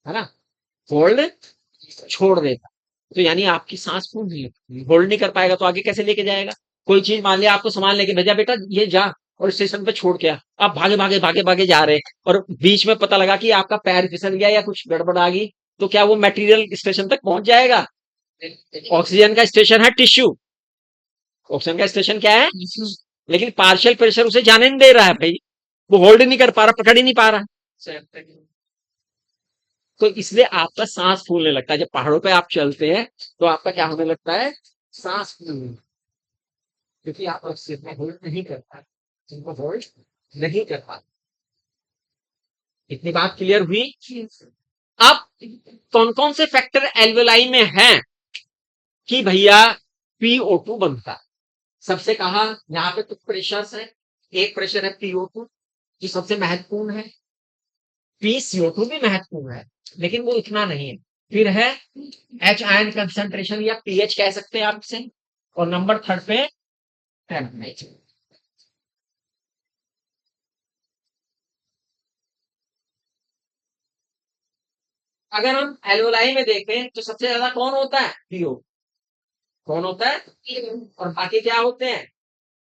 है ना, होल्ड छोड़ देता, तो यानी आपकी सांस फूल नहीं लगती, होल्ड नहीं कर पाएगा तो आगे कैसे लेके जाएगा। कोई चीज मान लिया आपको सामान लेके भेजा, बेटा ये जा, और स्टेशन पे छोड़ के आ, आप भागे भागे भागे भागे जा रहे हैं और बीच में पता लगा कि आपका पैर फिसल गया या कुछ गड़बड़ आ गई, तो क्या वो मटेरियल स्टेशन तक पहुंच जाएगा। ऑक्सीजन का स्टेशन है टिश्यू, ऑक्सीजन का स्टेशन क्या है, लेकिन पार्शियल प्रेशर उसे जाने नहीं दे रहा है भाई, वो होल्ड नहीं कर पा रहा, पकड़ ही नहीं पा रहा, तो इसलिए आपका सांस फूलने लगता है, जब पहाड़ों पे आप चलते हैं तो आपका क्या होने लगता है, सांस फूलने, क्योंकि आप ऑक्सीजन में होल्ड नहीं कर पाते, जिनको होल्ड नहीं कर पाते। इतनी बात क्लियर हुई। अब कौन कौन से फैक्टर एल्वेलाई में हैं कि भैया PO2 बनता है, सबसे कहा यहाँ पे कुछ प्रेशर्स है, एक प्रेशर है PO2 जो सबसे महत्वपूर्ण है, PCO2 भी महत्वपूर्ण है लेकिन वो इतना नहीं है, फिर है H आयन कंसंट्रेशन या पीएच कह सकते हैं आप इसे, और नंबर थर्ड पे टेम्परेचर। अगर हम एल्वेलाई में देखें तो सबसे ज्यादा कौन होता है, PO, कौन होता है, और बाकी क्या होते हैं,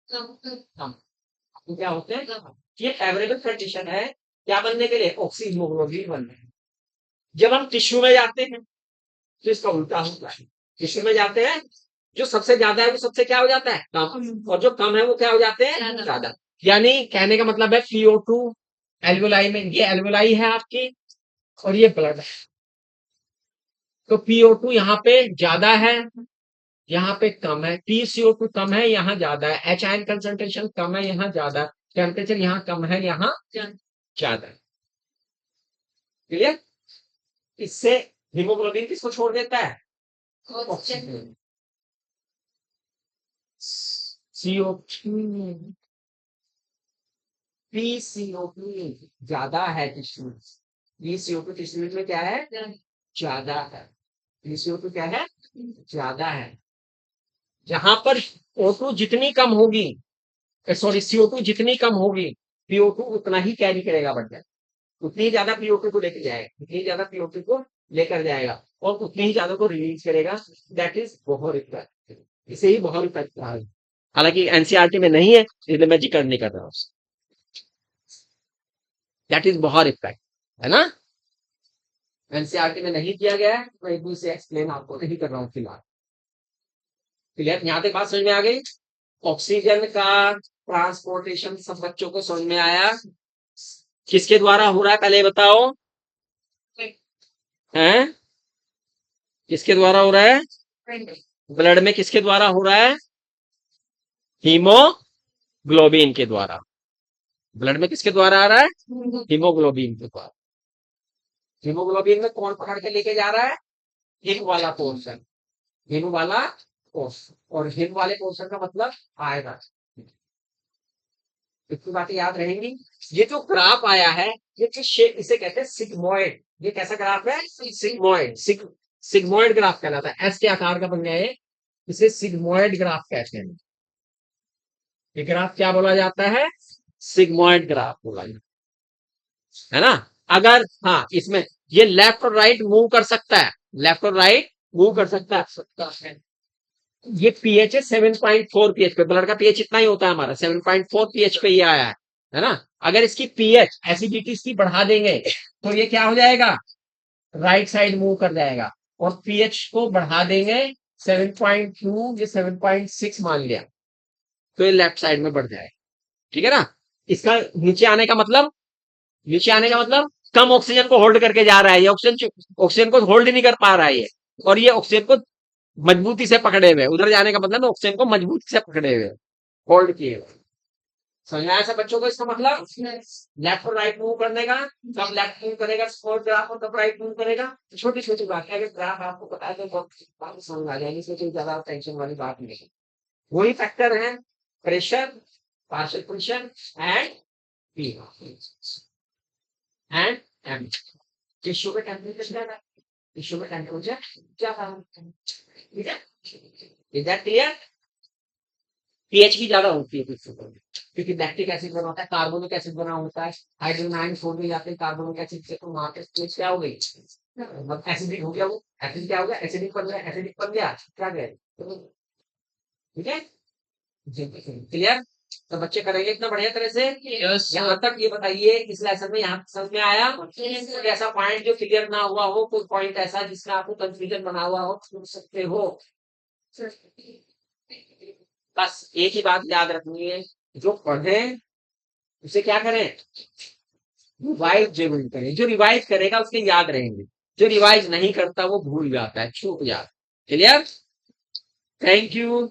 कम, बाकी क्या होते हैं कम। ये फेवरेबल कंडीशन है क्या बनने के लिए, ऑक्सीहीमोग्लोबिन बनने के लिए। जब हम टिश्यू में जाते हैं तो इसका उल्टा होता है, टिश्यू में जाते हैं जो सबसे ज्यादा है वो सबसे क्या हो जाता है कम, और जो कम है वो क्या हो जाते हैं ज्यादा, यानी कहने का मतलब है PO2 एल्वेलाई में, ये एल्वेलाई है आपकी और ये ब्लड है, तो PO2 यहाँ पे ज्यादा है, यहाँ पे कम है, PCO2 कम है, यहाँ ज्यादा है, H आयन कंसंट्रेशन कम है, यहाँ ज्यादा, टेम्परेचर यहाँ कम है, यहाँ ज्यादा है। क्लियर, इससे हीमोग्लोबिन किसको छोड़ देता है, ऑक्सीजन, CO2, PCO2 ज्यादा है टिश्यू, PCO2 टिश्यू में क्या है ज्यादा है, PCO2 क्या है ज्यादा है, जहां पर O2 जितनी कम होगी, सॉरी CO2 जितनी कम होगी PO2 उतना ही कैरी करेगा बढ़, उतनी ही ज्यादा PO2 को लेकर जाएगा, उतनी ही ज्यादा PO2 को लेकर जाएगा और उतनी ही ज्यादा को रिलीज करेगा, दैट इज बोहर इफेक्ट, इसे ही बोहर इफेक्ट कहा है। हालांकि एनसीईआरटी में नहीं है इसलिए मैं जिक्र नहीं कर रहा हूं, दैट इज बोहर इफेक्ट, है ना, एनसीईआरटी में नहीं किया गया है, मैं एक दूसरे एक्सप्लेन आपको नहीं कर रहा हूँ फिलहाल। क्लियर, यहाँ तक बात समझ में आ गई। ऑक्सीजन का ट्रांसपोर्टेशन सब बच्चों को समझ में आया, किसके द्वारा हो रहा है पहले बताओ, हैं किसके द्वारा हो रहा है, ब्लड में किसके द्वारा हो रहा है, हीमोग्लोबिन के द्वारा, ब्लड में किसके द्वारा आ रहा है, हीमोग्लोबिन के द्वारा। हीमोग्लोबिन में कौन पकड़ के लेके जा रहा है, हिम वाला पोर्शन, हिम वाला पोर्शन, और हिम वाले पोर्शन का मतलब आयरन, इतनी बातें याद रहेंगी। ये जो ग्राफ आया है, ये किस शेप, इसे कहते हैं सिग्मोइड। ये कैसा ग्राफ है? सिग्मोइड। सिग्मोइड ग्राफ कहलाता है। एस के आकार का बन गया है, इसे सिग्मोइड ग्राफ कहते हैं। ये ग्राफ क्या बोला जाता है? सिग्मोइड ग्राफ बोला जाता है ना। अगर हाँ, इसमें ये लेफ्ट और राइट मूव कर सकता है, लेफ्ट और राइट मूव कर सकता है। ये पीएच है 7.4 पीएच पे, ब्लड का पीएच इतना ही होता है हमारा, 7.4 पीएच पे ये आया है ना। अगर इसकी पीएच एसिडिटी इसकी बढ़ा देंगे तो ये क्या हो जाएगा? राइट साइड मूव कर जाएगा। और पीएच को बढ़ा देंगे 7.2, ये 7.6 मान लिया, तो ये लेफ्ट साइड में बढ़ जाएगा। ठीक है ना। इसका नीचे आने का मतलब, नीचे आने का मतलब कम ऑक्सीजन को होल्ड करके जा रहा है ये, ऑक्सीजन को होल्ड नहीं कर पा रहा है ये, और ये ऑक्सीजन को मजबूती से पकड़े हुए। उधर जाने का मतलब ऑक्सीजन को मजबूती से पकड़े हुए, होल्ड किए हुए। समझ में आया सब बच्चों को इसका मतलब? लेफ्ट और राइट मूव करने का, कब लेफ्ट मूव करेगा स्पोर्ट ग्राफ और कब राइट मूव करेगा। छोटी छोटी बात है, अगर ग्राफ आपको पता है तो बहुत समझ आ जाएगी, इसमें कोई ज्यादा टेंशन वाली बात नहीं है। वही फैक्टर है, pressure, partial pressure and P and M. Tissue का टेम्परेचर क्या है? टिश्यू का टेम्परेचर क्या है? ठीक है, इज दैट क्लियर? पीएच की ज्यादा होती है टिश्यू पर, क्योंकि लैक्टिक एसिड बना होता है, कार्बोनिक एसिड बना होता है, हाइड्रोजन आयन छोड़ दिए जाते हैं कार्बोनिक एसिड से, तो वहां पे पीएच क्या हो गई? मतलब एसिडिक हो गया, वो एसिड क्या हो गया? एसिडिक बन गया, एसिडिक बन गया, क्या गया? ठीक है, क्लियर? तो बच्चे करेंगे इतना बढ़िया तरह से। यस यहाँ तक ये बताइए इस लेसन में, यहाँ तक समझ में आया? कोई ऐसा पॉइंट जो क्लियर ना हुआ हो, कोई पॉइंट ऐसा जिसका आपको कंफ्यूजन बना हुआ हो, पूछ सकते हो। बस एक ही बात याद रखनी है, जो पढ़े उसे क्या करें? रिवाइज जरूर करें। जो रिवाइज करेगा उसके याद रहेंगे, जो रिवाइज नहीं करता वो भूल जाता है, छूट जाता है। क्लियर? Thank you.